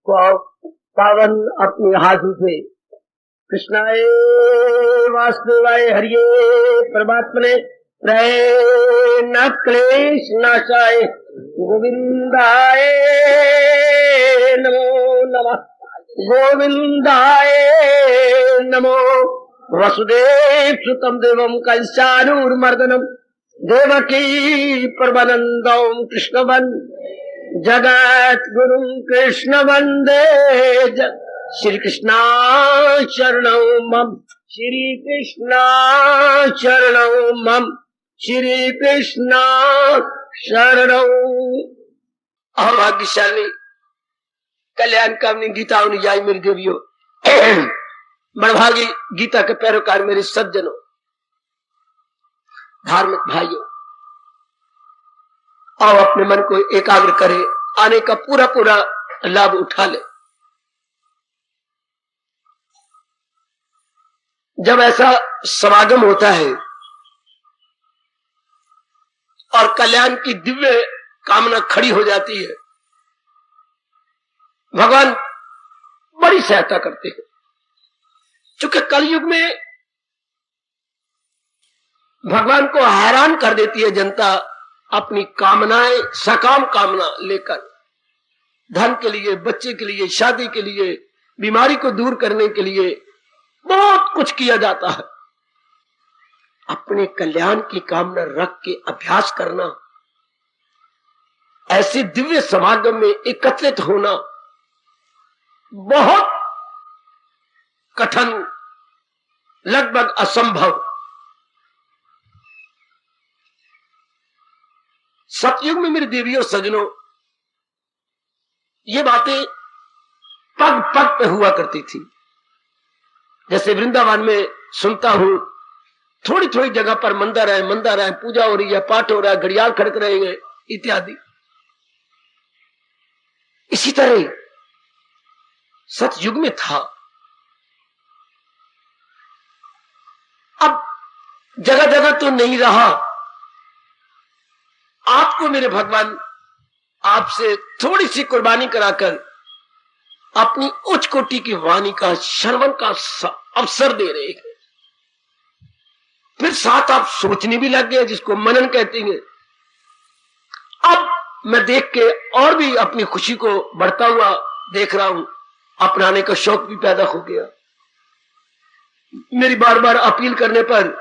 पावन अपने हाथों से कृष्णाय वासुदेवाय हरिये परमात्मने न क्लेश नाशाय गोविंदाय नमो नमः गोविंदाय नमो वसुदेव सुतम देवम कंसानूरमर्दनम देवकी परमानंदम कृष्णवन जगत गुरु कृष्ण वंदे श्री कृष्णा शरणौ मम श्री कृष्णा शरणौ मम श्री कृष्णा शरणौ। भाग्यशाली कल्याण कामनी गीता अनुयायी मेरी देवियों, बड़भागी गीता के पैरोकार मेरे सज्जनों, धार्मिक भाइयों, आओ अपने मन को एकाग्र करें, आने का पूरा पूरा लाभ उठा ले। जब ऐसा समागम होता है और कल्याण की दिव्य कामना खड़ी हो जाती है, भगवान बड़ी सहायता करते हैं। चूंकि कलयुग में भगवान को हैरान कर देती है जनता अपनी कामनाएं, सकाम कामना लेकर, धन के लिए, बच्चे के लिए, शादी के लिए, बीमारी को दूर करने के लिए बहुत कुछ किया जाता है। अपने कल्याण की कामना रख के अभ्यास करना, ऐसे दिव्य समागम में एकत्रित होना बहुत कठिन, लगभग असंभव। सतयुग में मेरी देवियों सजनों, ये बातें पग पग पे हुआ करती थी। जैसे वृंदावन में सुनता हूं, थोड़ी थोड़ी जगह पर मंदिर है, पूजा हो रही है, पाठ हो रहा है, घड़ियाल खड़क रहे हैं इत्यादि। इसी तरह सतयुग में था। अब जगह जगह तो नहीं रहा। आपको मेरे भगवान आपसे थोड़ी सी कुर्बानी कराकर अपनी उच्च कोटि की वाणी का श्रवण का अवसर दे रहे हैं। फिर साथ आप सोचने भी लग गए, जिसको मनन कहते हैं। अब मैं देख के और भी अपनी खुशी को बढ़ता हुआ देख रहा हूं, अपनाने का शौक भी पैदा हो गया। मेरी बार बार अपील करने पर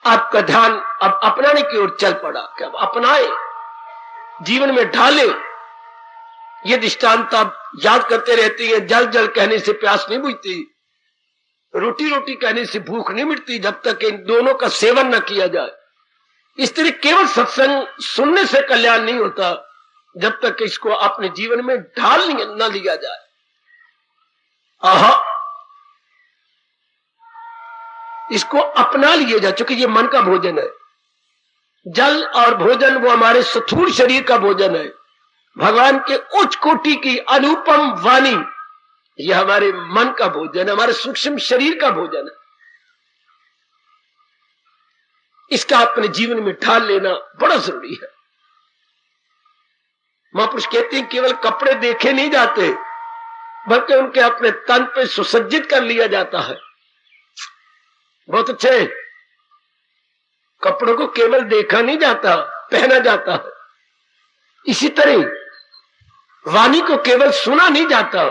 आपका ध्यान अब अपनाने की ओर चल पड़ा कि अब अपनाए, जीवन में ढाले। ये दृष्टांत आप याद करते रहती है। जल जल कहने से प्यास नहीं बुझती, रोटी रोटी कहने से भूख नहीं मिटती, जब तक इन दोनों का सेवन न किया जाए। इस तरह केवल सत्संग सुनने से कल्याण नहीं होता, जब तक इसको अपने जीवन में ढाल न लिया जाए। इसको अपना लिया जाए, क्योंकि ये मन का भोजन है। जल और भोजन वो हमारे स्थूल शरीर का भोजन है। भगवान के उच्च कोटि की अनुपम वाणी यह हमारे मन का भोजन है, हमारे सूक्ष्म शरीर का भोजन है। इसका अपने जीवन में ढाल लेना बड़ा जरूरी है। महापुरुष कहते हैं केवल कपड़े देखे नहीं जाते, बल्कि उनके अपने तन पे सुसज्जित कर लिया जाता है। बहुत अच्छे कपड़ों को केवल देखा नहीं जाता, पहना जाता है। इसी तरह वाणी को केवल सुना नहीं जाता,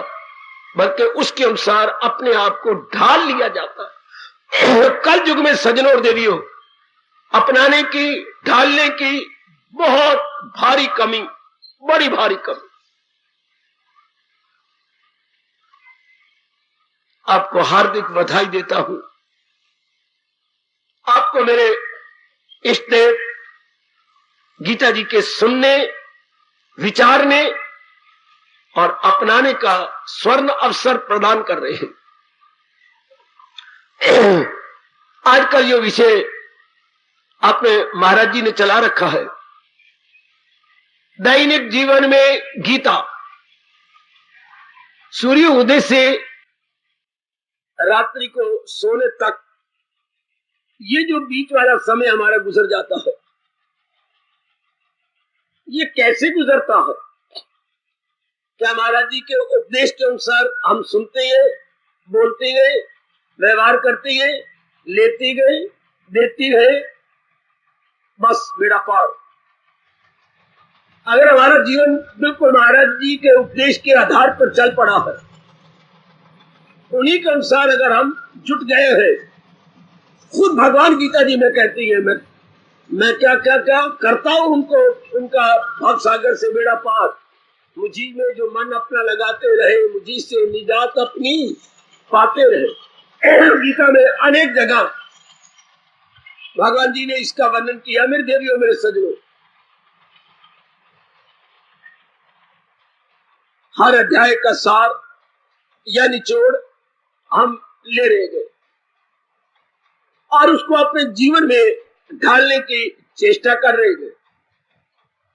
बल्कि उसके अनुसार अपने आप को ढाल लिया जाता है। कल युग में सज्जनों और देवियों, अपनाने की, ढालने की बहुत भारी कमी, बड़ी भारी कमी। आपको हार्दिक बधाई देता हूं। आपको मेरे इष्टदेव गीता जी के सुनने, विचारने और अपनाने का स्वर्ण अवसर प्रदान कर रहे हैं। आज का ये विषय आपने महाराज जी ने चला रखा है, दैनिक जीवन में गीता। सूर्य उदय से रात्रि को सोने तक ये जो बीच वाला समय हमारा गुजर जाता है, ये कैसे गुजरता है? क्या महाराज जी के उपदेश के अनुसार हम सुनते गए, बोलते गए, व्यवहार करते गए, लेते गए, देते गए, बस बेड़ा पार। अगर हमारा जीवन बिल्कुल महाराज जी के उपदेश के आधार पर चल पड़ा है, उन्हीं के अनुसार अगर हम जुट गए हैं, खुद भगवान गीता जी में कहती है, मैं क्या क्या क्या करता हूं उनको, उनका भव सागर से बेड़ा पार। मुझी में जो मन अपना लगाते रहे, मुझी से निजात अपनी पाते रहे। गीता में अनेक जगह भगवान जी ने इसका वर्णन किया। मेरे देवियों, मेरे सजनों, हर अध्याय का सार या निचोड़ हम ले रहे गए और उसको अपने जीवन में ढालने की चेष्टा कर रहे थे।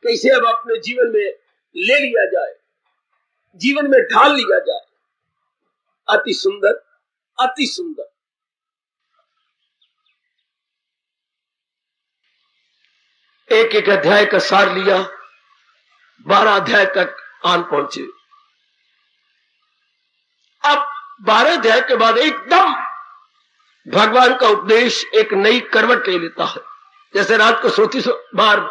कैसे अब अपने जीवन में ले लिया जाए, जीवन में ढाल लिया जाए। अति सुंदर, अति सुंदर। एक एक अध्याय का सार लिया, 12 अध्याय तक आन पहुंचे। अब 12 अध्याय के बाद एकदम भगवान का उपदेश एक नई करवट ले लेता है। जैसे रात को सोती बार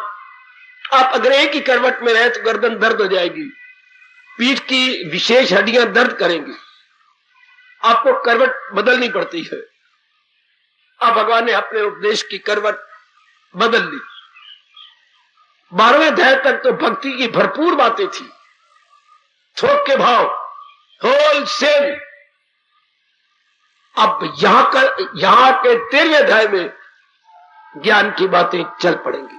आप अगर एक ही करवट में रहे तो गर्दन दर्द हो जाएगी, पीठ की विशेष हड्डियां दर्द करेंगी, आपको करवट बदलनी पड़ती है। अब भगवान ने अपने उपदेश की करवट बदल ली। 12वें अध्याय तक तो भक्ति की भरपूर बातें थी, थोक के भाव, होल सेल। अब यहां के 13वें अध्याय में ज्ञान की बातें चल पड़ेंगी।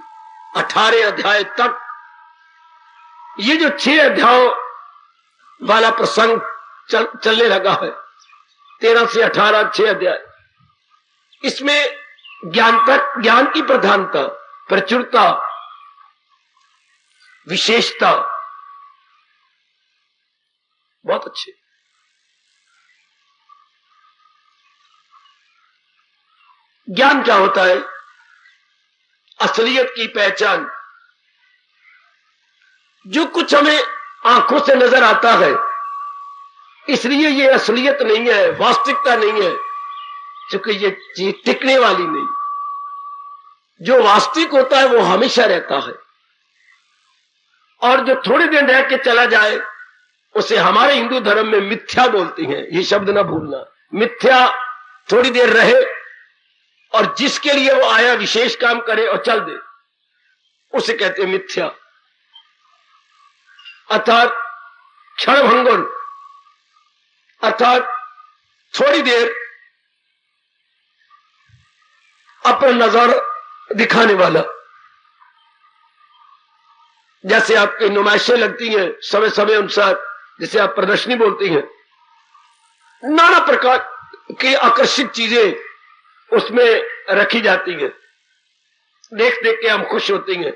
18 अध्याय तक ये जो 6 अध्यायों वाला प्रसंग चलने लगा है, 13 से 18 6 अध्याय, इसमें ज्ञान की प्रधानता, प्रचुरता, विशेषता बहुत अच्छे। ज्ञान क्या होता है? असलियत की पहचान। जो कुछ हमें आंखों से नजर आता है, इसलिए ये असलियत नहीं है, वास्तविकता नहीं है, क्योंकि ये चीज टिकने वाली नहीं। जो वास्तविक होता है वो हमेशा रहता है, और जो थोड़े दिन रह के चला जाए उसे हमारे हिंदू धर्म में मिथ्या बोलती हैं। ये शब्द ना भूलना। मिथ्या थोड़ी देर रहे और जिसके लिए वो आया विशेष काम करे और चल दे, उसे कहते हैं मिथ्या। अर्थात क्षणभंगुर, अर्थात थोड़ी देर अपना नजारा दिखाने वाला। जैसे आपकी नुमाइशें लगती हैं समय समय अनुसार, जिसे आप प्रदर्शनी बोलती हैं, नाना प्रकार की आकर्षक चीजें उसमें रखी जाती हैं। देख देख के हम खुश होती हैं।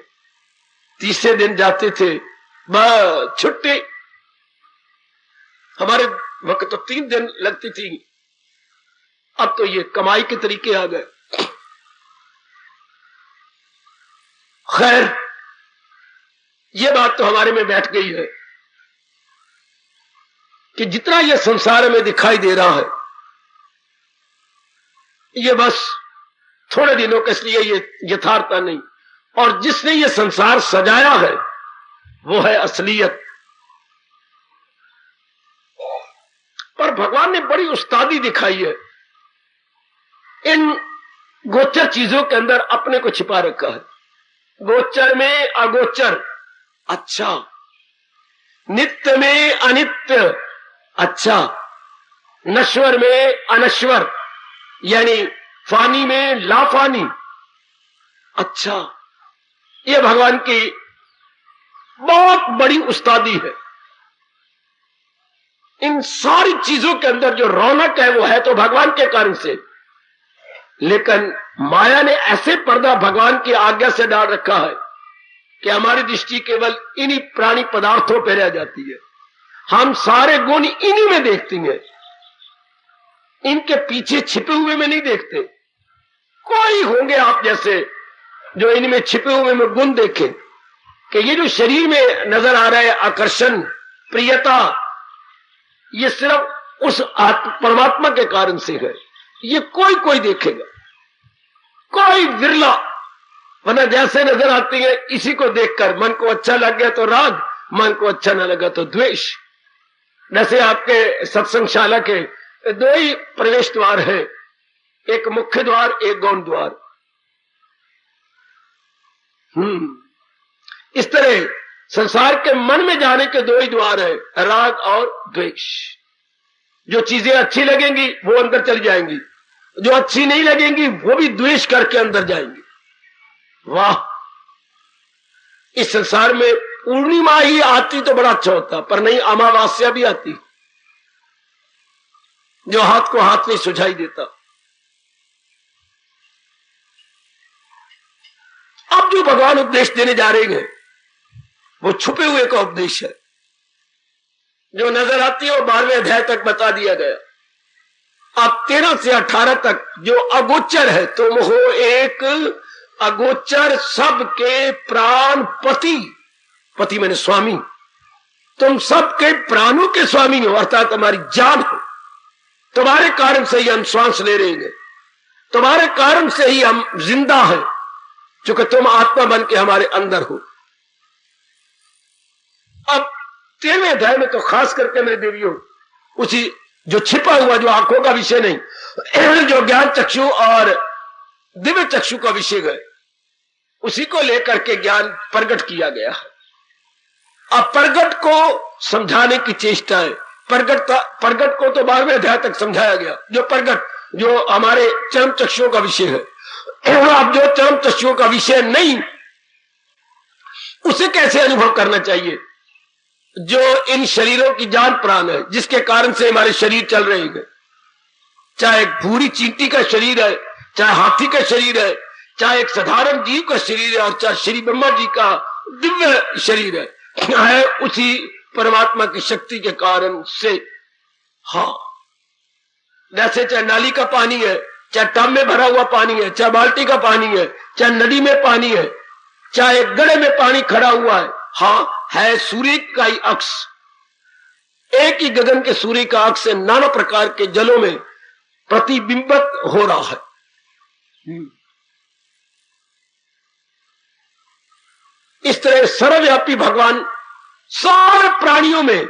तीसरे दिन जाते थे, बस छुट्टी। हमारे वक्त तो 3 दिन लगती थी, अब तो ये कमाई के तरीके आ गए। खैर, ये बात तो हमारे में बैठ गई है कि जितना ये संसार में दिखाई दे रहा है, ये बस थोड़े दिनों के लिए, ये यथार्थता नहीं। और जिसने ये संसार सजाया है वो है असलियत। पर भगवान ने बड़ी उस्तादी दिखाई है, इन गोचर चीजों के अंदर अपने को छिपा रखा है। गोचर में अगोचर, अच्छा। नित्य में अनित्य, अच्छा। नश्वर में अनश्वर, यानी फानी में लाफानी, अच्छा। ये भगवान की बहुत बड़ी उस्तादी है। इन सारी चीजों के अंदर जो रौनक है वो है तो भगवान के कारण से, लेकिन माया ने ऐसे पर्दा भगवान की आज्ञा से डाल रखा है कि हमारी दृष्टि केवल इन्हीं प्राणी पदार्थों पर रह जाती है। हम सारे गुण इन्हीं में देखते हैं, इनके पीछे छिपे हुए में नहीं देखते। कोई होंगे आप जैसे जो इनमें छिपे हुए में गुण देखें कि ये जो शरीर में नजर आ रहा है आकर्षण, प्रियता, ये सिर्फ उस परमात्मा के कारण से है। ये कोई कोई देखेगा, कोई विरला, वरना जैसे नजर आती है इसी को देखकर मन को अच्छा लग गया तो राग, मन को अच्छा न लगा तो द्वेष। जैसे आपके सत्संगशाला के दो ही प्रवेश द्वार है, एक मुख्य द्वार, एक गौण द्वार। इस तरह संसार के मन में जाने के दो ही द्वार है, राग और द्वेष। जो चीजें अच्छी लगेंगी वो अंदर चली जाएंगी, जो अच्छी नहीं लगेंगी वो भी द्वेष करके अंदर जाएंगी। वाह, इस संसार में पूर्णिमा ही आती तो बड़ा अच्छा होता, पर नहीं, अमावस्या भी आती जो हाथ को हाथ नहीं सुझाई देता। अब जो भगवान उपदेश देने जा रहे हैं वो छुपे हुए का उपदेश है, जो नजर आती है वो 12वें अध्याय तक बता दिया गया। अब 13 से 18 तक जो अगोचर है, तुम हो एक अगोचर सबके प्राण पति, पति मैंने स्वामी, तुम सबके प्राणों के स्वामी हो, अर्थात तुम्हारी जान हो। तुम्हारे कारण से ही हम श्वास ले रहे हैं, तुम्हारे कारण से ही हम जिंदा हैं, क्योंकि तुम आत्मा बन के हमारे अंदर हो। अब 13वें अध्याय में तो खास करके मेरे देवियों, उसी जो छिपा हुआ, जो आंखों का विषय नहीं, जो ज्ञान चक्षु और दिव्य चक्षु का विषय है, उसी को लेकर के ज्ञान प्रकट किया गया है। अब प्रगट को समझाने की चेष्टा है। प्रगट को तो 12वें अध्याय तक समझाया गया, जो प्रगट, जो हमारे चरम चक्षुओं का विषय है। अब जो चरम चक्षुओं का विषय नहीं, उसे कैसे अनुभव करना चाहिए? जो इन शरीरों की जान प्राण है, जिसके कारण से हमारे शरीर चल रहे हैं, चाहे भूरी चींटी का शरीर है, चाहे हाथी का शरीर है, चाहे एक साधारण जीव का शरीर है, और चाहे श्री ब्रह्मा जी का दिव्य शरीर है उसी परमात्मा की शक्ति के कारण से। हाँ, जैसे चाहे नाली का पानी है, चाहे टब में भरा हुआ पानी है, चाहे बाल्टी का पानी है, चाहे नदी में पानी है, चाहे गड्ढे में पानी खड़ा हुआ है, हाँ, है सूर्य का ही अक्ष। एक ही गगन के सूर्य का अक्ष से नाना प्रकार के जलों में प्रतिबिंबित हो रहा है। इस तरह सर्वव्यापी भगवान सारे प्राणियों में,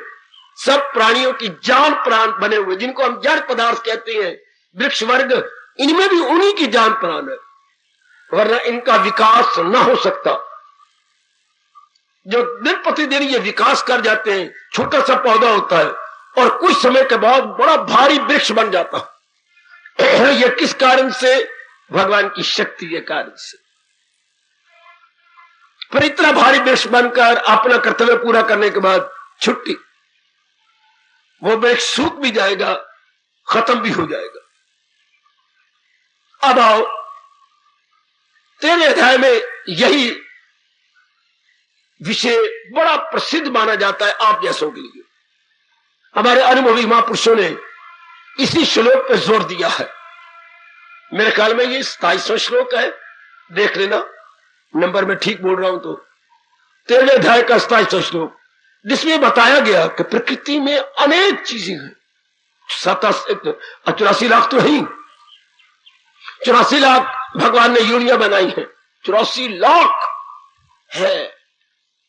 सब प्राणियों की जान प्राण बने हुए, जिनको हम जड़ पदार्थ कहते हैं, वृक्ष वर्ग, इनमें भी उन्हीं की जान प्राण है, वरना इनका विकास न हो सकता। जो दिन प्रतिदिन ये विकास कर जाते हैं, छोटा सा पौधा होता है और कुछ समय के बाद बड़ा भारी वृक्ष बन जाता है। यह किस कारण से? भगवान की शक्ति के कारण से। पर इतना भारी वृक्ष बनकर अपना कर्तव्य पूरा करने के बाद छुट्टी, वो वृक्ष सूख भी जाएगा, खत्म भी हो जाएगा। अब आओ 13वें अध्याय में यही विषय बड़ा प्रसिद्ध माना जाता है आप जैसों के लिए। हमारे अनुभवी महापुरुषों ने इसी श्लोक पर जोर दिया है। मेरे ख्याल में ये 27वां श्लोक है, देख लेना नंबर में ठीक बोल रहा हूं तो। 13वें अध्याय का 27वां श्लोक, जिसमें बताया गया कि प्रकृति में अनेक चीजें हैं। 84 लाख तो नहीं, 84 लाख भगवान ने यूनिया बनाई है, 84 लाख है।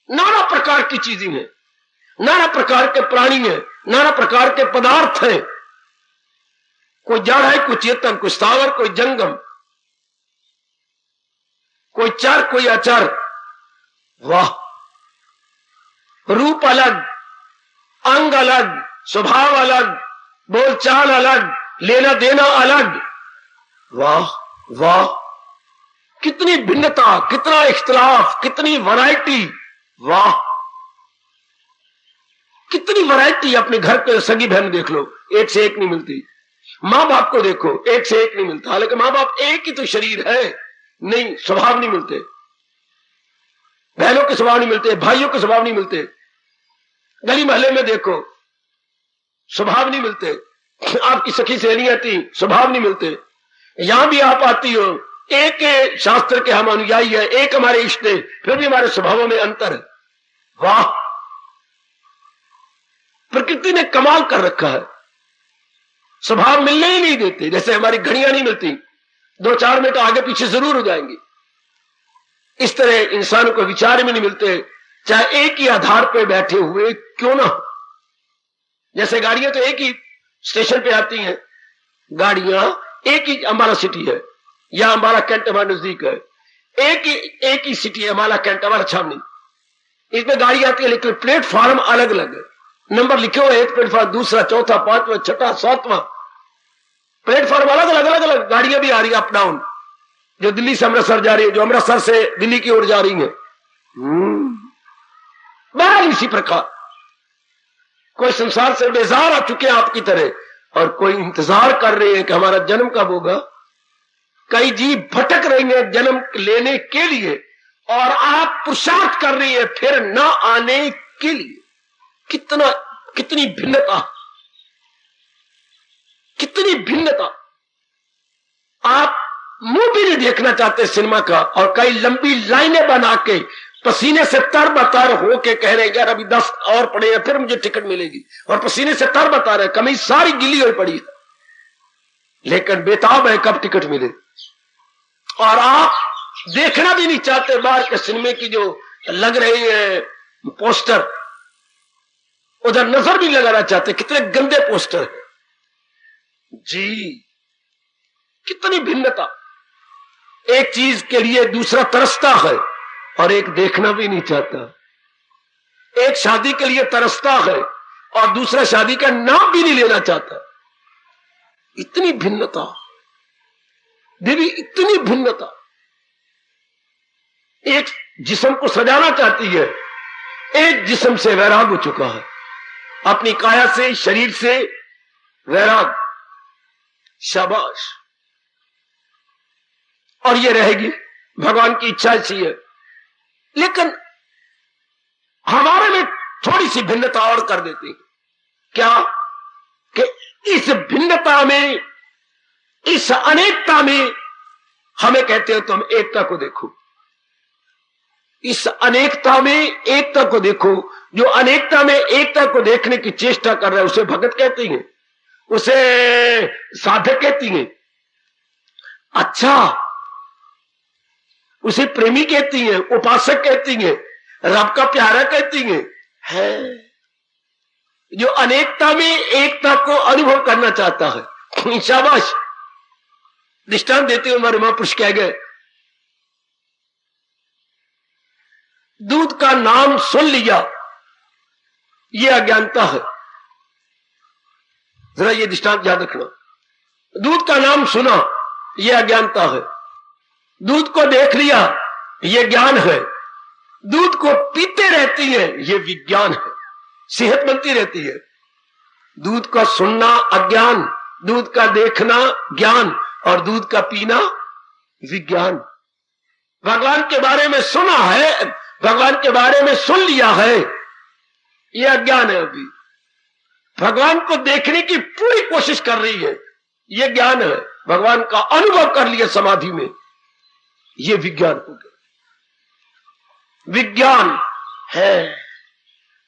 नाना प्रकार की चीजें हैं, नाना प्रकार के प्राणी हैं, नाना प्रकार के पदार्थ हैं। कोई जड़ है, कोई चेतन, कोई स्थावर, कोई जंगम, कोई चर, कोई अचर। वाह, रूप अलग, अंग अलग, स्वभाव अलग, बोलचाल अलग, लेना देना अलग। वाह वाह, कितनी भिन्नता, कितना इख्तिलाफ, कितनी वैरायटी। वाह, कितनी वैरायटी। अपने घर पे सगी बहन देख लो, एक से एक नहीं मिलती। मां बाप को देखो, एक से एक नहीं मिलता। हालांकि मां बाप एक ही तो शरीर है, नहीं, स्वभाव नहीं मिलते। बहनों के स्वभाव नहीं मिलते, भाइयों के स्वभाव नहीं मिलते। गली मोहल्ले में देखो, स्वभाव नहीं मिलते। आपकी सखी सहेलियां थी, स्वभाव नहीं मिलते। यहां भी आप आती हो, एक शास्त्र के हम अनुयायी है, एक हमारे इष्ट है, फिर भी हमारे स्वभावों में अंतर है। वाह, प्रकृति ने कमाल कर रखा है, स्वभाव मिलने ही नहीं देते। जैसे हमारी घड़ियां नहीं मिलती, 2-4 मिनट आगे पीछे जरूर हो जाएंगी, इस तरह इंसान को विचार भी नहीं मिलते, चाहे एक ही आधार पे बैठे हुए क्यों ना। जैसे गाड़ियां तो एक ही स्टेशन पे आती हैं, गाड़ियां एक ही अंबाला सिटी है या अंबाला कैंट हमारे नजदीक है, एक ही सिटी है अम्बाला कैंट हमारा छावनी, इसमें गाड़ी आती है लेकिन प्लेटफॉर्म अलग अलग है, नंबर लिखे हुए, एक प्लेटफॉर्म, दूसरा, चौथा, पांचवा, छठा, सातवां, प्लेटफॉर्म अलग अलग गाड़ियां भी आ रही है अप डाउन, जो दिल्ली से अमृतसर जा रही है, जो अमृतसर से दिल्ली की ओर जा रही है। बहरहाल इसी प्रकार कोई संसार से बेजार आ चुके हैं आपकी तरह और कोई इंतजार कर रहे हैं कि हमारा जन्म कब होगा। कई जीव भटक रही हैं जन्म लेने के लिए और आप पुरुषार्थ कर रही है फिर न आने के लिए। कितनी भिन्नता, कितनी भिन्नता। आप मुंह भी नहीं देखना चाहते सिनेमा का और कई लंबी लाइनें बना के पसीने से तरबतर होके कह रहे हैं यार अभी 10 और पड़े हैं फिर मुझे टिकट मिलेगी, और पसीने से तरबतर है, कमीज सारी गिली हुई पड़ी है, लेकिन बेताब है कब टिकट मिले। और आप देखना भी नहीं चाहते बाहर के सिनेमे की जो लग रही है पोस्टर, उधर नजर भी लगाना चाहते, कितने गंदे पोस्टर है जी, कितनी भिन्नता। एक चीज के लिए दूसरा तरसता है और एक देखना भी नहीं चाहता। एक शादी के लिए तरसता है और दूसरा शादी का नाम भी नहीं लेना चाहता। इतनी भिन्नता देवी, इतनी भिन्नता। एक जिस्म को सजाना चाहती है, एक जिस्म से वैराग हो चुका है, अपनी काया से, शरीर से वैराग। शाबाश। और ये रहेगी, भगवान की इच्छा ऐसी है। लेकिन हमारे में थोड़ी सी भिन्नता और कर देती है। क्या कि इस भिन्नता में, इस अनेकता में हमें कहते हो तुम एकता को देखो, इस अनेकता में एकता को देखो। जो अनेकता में एकता को देखने की चेष्टा कर रहा है उसे भगत कहती हैं, उसे साधक कहती हैं, अच्छा उसे प्रेमी कहती हैं, उपासक कहती हैं, रब का प्यारा कहती हैं। है जो अनेकता में एकता को अनुभव करना चाहता है। शाबाश। दृष्टांत देते हुए हमारे महापुरुष कह गए, दूध का नाम सुन लिया यह अज्ञानता है। जरा ये दृष्टांत याद रखना, दूध का नाम सुना यह अज्ञानता है, दूध को देख लिया यह ज्ञान है, दूध को पीते रहती है यह विज्ञान है, सेहत बनती रहती है। दूध का सुनना अज्ञान, दूध का देखना ज्ञान और दूध का पीना विज्ञान। भगवान के बारे में सुना है, भगवान के बारे में सुन लिया है, यह अज्ञान है। अभी भगवान को देखने की पूरी कोशिश कर रही है, यह ज्ञान है। भगवान का अनुभव कर लिया समाधि में, यह विज्ञान हो गया। विज्ञान है।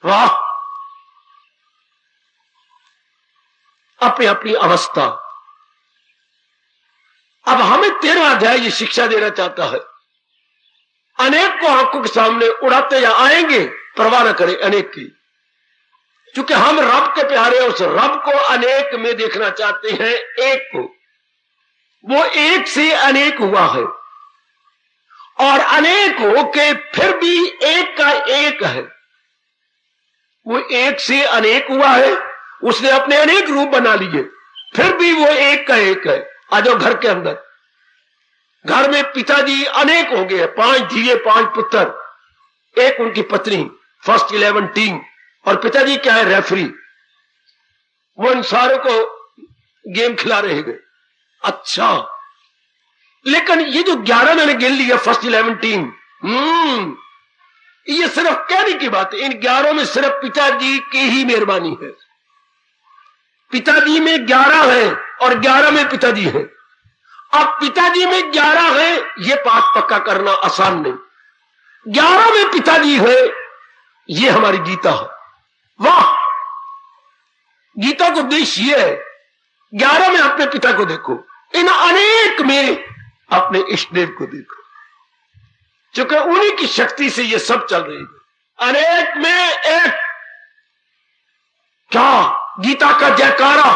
वाह। अपनी अपनी अवस्था। अब हमें 13वां अध्याय ये शिक्षा देना चाहता है, अनेक को आंखों के सामने उड़ाते या आएंगे, परवाह न करें अनेक की, क्योंकि हम रब के प्यारे उस रब को अनेक में देखना चाहते हैं, एक को। वो एक से अनेक हुआ है और अनेक होके फिर भी एक का एक है। वो एक से अनेक हुआ है, उसने अपने अनेक रूप बना लिए, फिर भी वो एक का एक है। आ जाओ घर के अंदर, घर में पिताजी अनेक हो गए, 5 धीरे 5 पुत्र, एक उनकी पत्नी, फर्स्ट 11 टीम, और पिताजी क्या है रेफरी, वो इन सारों को गेम खिला रहे हैं। अच्छा, लेकिन ये जो 11 मैंने गिन लिया फर्स्ट 11 टीम, ये सिर्फ कहने की बात है। इन 11 में सिर्फ पिताजी की ही मेहरबानी है। पिताजी में 11 है और 11 में पिताजी है। अब पिताजी में 11 है, ये बात पक्का करना आसान नहीं। 11 में पिताजी है, ये हमारी गीता है। वाह, गीता का उद्देश्य ये है, 11 में अपने पिता को देखो, इन अनेक में अपने इष्टदेव को देखो, क्योंकि उन्हीं की शक्ति से ये सब चल रही है। अनेक में एक, क्या गीता का जयकारा,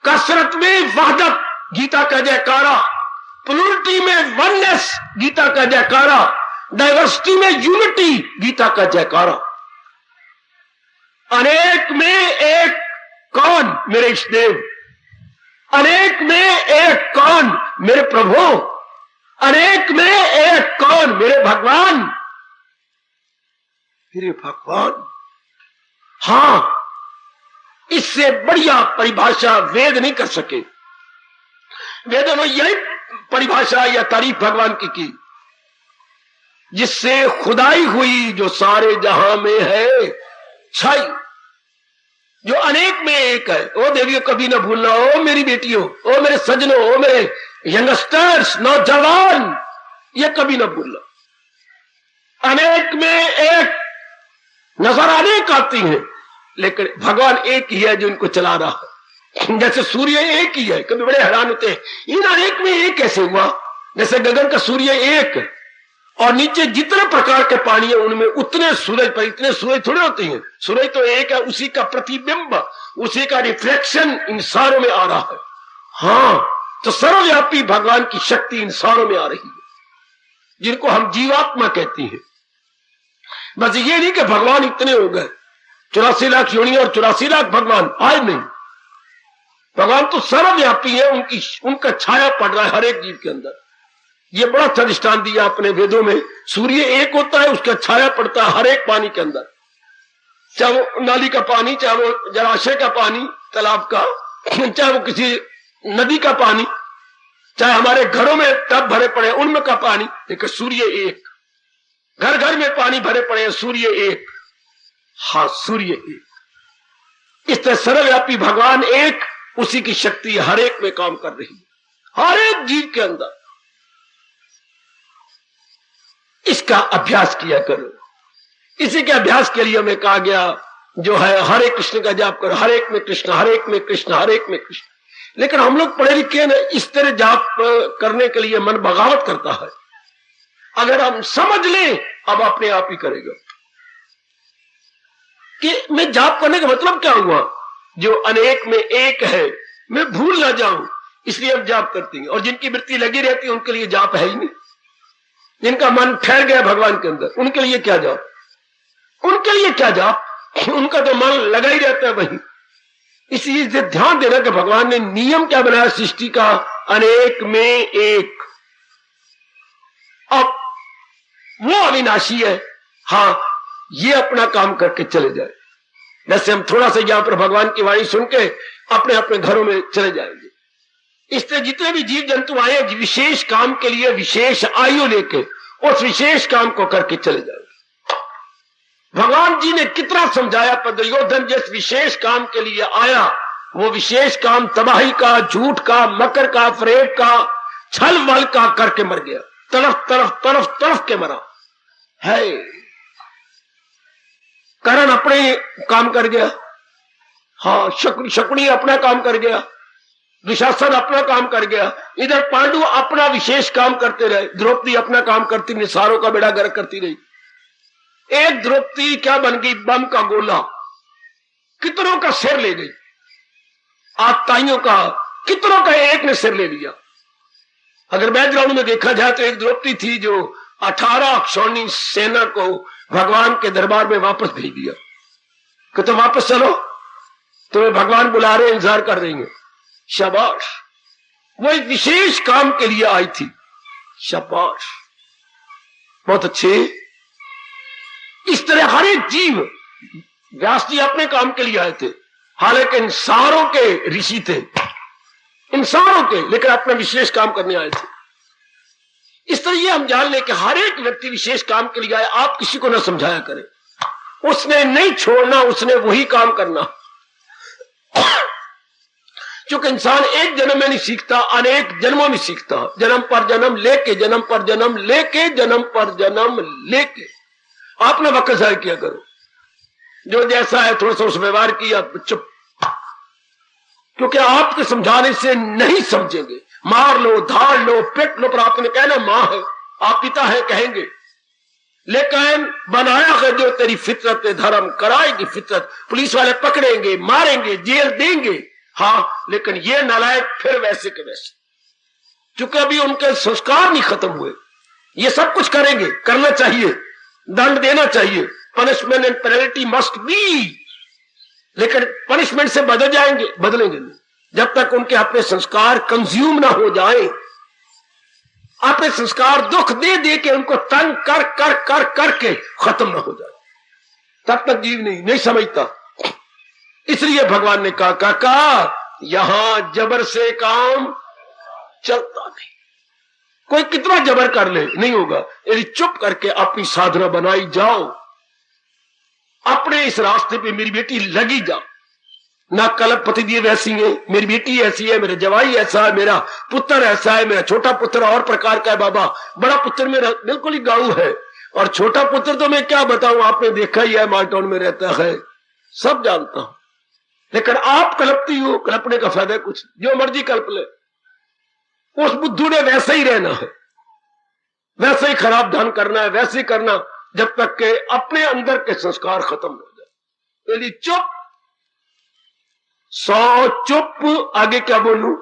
कसरत में वहदत गीता का जयकारा, प्लूरिटी में वननेस गीता का जयकारा, डाइवर्सिटी में यूनिटी गीता का जयकारा। अनेक में एक कौन? मेरे इष्टदेव। अनेक में एक कौन? मेरे प्रभु। अनेक में एक कौन? मेरे भगवान। मेरे भगवान। हां, इससे बढ़िया परिभाषा वेद नहीं कर सके। वेदों ने यही परिभाषा या तारीफ भगवान की जिससे खुदाई हुई जो सारे जहां में है छाई, जो अनेक में एक है। ओ देवियों, कभी ना भूलना, ओ मेरी बेटियों, ओ मेरे सजनों, ओ मेरे यंगस्टर्स, नौजवान, ये कभी ना भूलना। अनेक में एक नजर अनेक आती हैं, लेकिन भगवान एक ही है जो इनको चला रहा है। जैसे सूर्य एक ही है, कभी बड़े हैरान होते हैं इन अनेक में एक कैसे हुआ। जैसे गगन का सूर्य एक और नीचे जितने प्रकार के पानी है उनमें उतने सूरज, पर इतने सूरज थोड़े होते हैं। सूरज तो एक है, उसी का प्रतिबिंब, उसी का रिफ्लेक्शन इन सारों में आ रहा है। हां, तो सर्वव्यापी भगवान की शक्ति इन सारों में आ रही है, जिनको हम जीवात्मा कहते हैं। बस ये नहीं कि भगवान इतने हो गए, 84 लाख योनि और 84 लाख भगवान, आए नहीं। भगवान तो सर्वव्यापी है, उनका छाया पड़ रहा है हर एक जीव के अंदर। ये बड़ा अच्छा दृष्टांत दिया अपने वेदों में। सूर्य एक होता है, उसका छाया पड़ता है हर एक पानी के अंदर, चाहे वो नाली का पानी, चाहे वो जलाशय का पानी, तालाब का, चाहे वो किसी नदी का पानी, चाहे हमारे घरों में टब भरे पड़े उनमें का पानी, लेकिन सूर्य एक। घर घर में पानी भरे पड़े, सूर्य एक। हाँ, सूर्य एक। इस तरह सर्वव्यापी भगवान एक, उसी की शक्ति हर एक में काम कर रही है, हर एक जीव के अंदर। इसका अभ्यास किया करो। इसी के अभ्यास के लिए हमें कहा गया जो है हरे कृष्ण का जाप करो, हर एक में कृष्ण, हर एक में कृष्ण, हर एक में कृष्ण। लेकिन हम लोग पढ़े लिखे ना, इस तरह जाप करने के लिए मन बगावत करता है। अगर हम समझ लें, अब अपने आप ही करेगा कि मैं जाप करने का मतलब क्या हुआ, जो अनेक में एक है मैं भूल ना जाऊं, इसलिए हम जाप करते हैं। और जिनकी वृत्ति लगी रहती है उनके लिए जाप है ही नहीं। जिनका मन ठहर गया भगवान के अंदर, उनके लिए क्या जाप, उनके लिए क्या जाप, उनका तो मन लगा ही रहता है वहीं। इसी से ध्यान देना कि भगवान ने नियम क्या बनाया सृष्टि का, अनेक में एक। अब वो अविनाशी है। हाँ, ये अपना काम करके चले जाए। जैसे हम थोड़ा सा यहां पर भगवान की वाणी सुन के अपने अपने घरों में चले जाएंगे। इससे जितने भी जीव जंतु आए विशेष काम के लिए, विशेष आयु लेके उस विशेष काम को करके चले जाएंगे। भगवान जी ने कितना समझाया, पर दुर्योधन जिस विशेष काम के लिए आया, वो विशेष काम तबाही का, झूठ का, मकर का, फरेब का, छल वल का करके मर गया। तरफ तरफ तरफ तरफ के मरा है। करण अपने काम कर गया, हाँ, शकुनी अपना काम कर गया, दुशासन अपना काम कर गया, इधर पांडु अपना विशेष काम करते रहे, द्रौपदी अपना काम करती रही, सारों का बेड़ा गर्क करती रही। एक द्रौपदी क्या बन गई, बम का गोला, कितनों का सिर ले गई। आताइयों का कितनों का एक ने सिर ले लिया। अगर बैकग्राउंड में देखा जाए तो एक द्रौपदी थी जो 18 क्षौणी सेना को भगवान के दरबार में वापस भेज दिया कि तुम वापस चलो, तुम्हें भगवान बुला रहे, इंतजार कर रही हैं। शाबाश, वो एक विशेष काम के लिए आई थी। शाबाश, बहुत अच्छे। इस तरह हर एक जीव, व्यास जी अपने काम के लिए आए थे, हालांकि इन सारों के ऋषि थे, इन सारों के, लेकिन अपना विशेष काम करने आए थे। इस तरह ये हम जान लें कि हर एक व्यक्ति विशेष काम के लिए आए। आप किसी को ना समझाया करें, उसने नहीं छोड़ना, उसने वही काम करना। क्योंकि इंसान एक जन्म में नहीं सीखता, अनेक जन्मों में सीखता। जन्म पर जन्म लेके, जन्म पर जन्म लेके, जन्म पर जन्म लेके। आप ना वक्त जाहिर किया करो। जो जैसा है थोड़ा सा उस व्यवहार किया, चुप, क्योंकि आपके समझाने से नहीं समझेंगे। मार लो, धाड़ लो, पिट लो, पर आपने कहना मां है, आप पिता है कहेंगे, लेकिन बनाया है जो तेरी फितरत धर्म कराएगी फितरत। पुलिस वाले पकड़ेंगे, मारेंगे, जेल देंगे, हाँ, लेकिन ये नालायक फिर वैसे के वैसे, चूंकि अभी उनके संस्कार नहीं खत्म हुए। ये सब कुछ करेंगे, करना चाहिए, दंड देना चाहिए, punishment and penalty must be, लेकिन पनिशमेंट से बदलेंगे नहीं जब तक उनके अपने संस्कार कंज्यूम ना हो जाए। अपने संस्कार दुख दे दे के उनको तंग कर कर कर करके खत्म ना हो जाए, तब तक जीव नहीं समझता। इसलिए भगवान ने कहा, काका यहां जबर से काम चलता नहीं, कोई कितना जबर कर ले नहीं होगा। यदि चुप करके अपनी साधना बनाई जाओ, अपने इस रास्ते पे मेरी बेटी लगी जाओ। ना कल्प पति दिए वैसी है, मेरी बेटी ऐसी है, मेरा जवाई ऐसा है, मेरा पुत्र ऐसा है, मेरा छोटा पुत्र और प्रकार का है बाबा, बड़ा पुत्र मेरा बिल्कुल ही गाँव है, और छोटा पुत्र तो मैं क्या बताऊं, आपने देखा ही है, मालटाउन में रहता है, सब जानता हूं। लेकिन आप कल्पती हो, कल्पने का फायदा कुछ, जो मर्जी कल्प ले, उस बुद्धू ने वैसे ही रहना है, वैसे ही खराब ढंग करना है, वैसे ही करना जब तक के अपने अंदर के संस्कार खत्म हो जाए। यदि चुप, 100 चुप, आगे क्या बोलूं,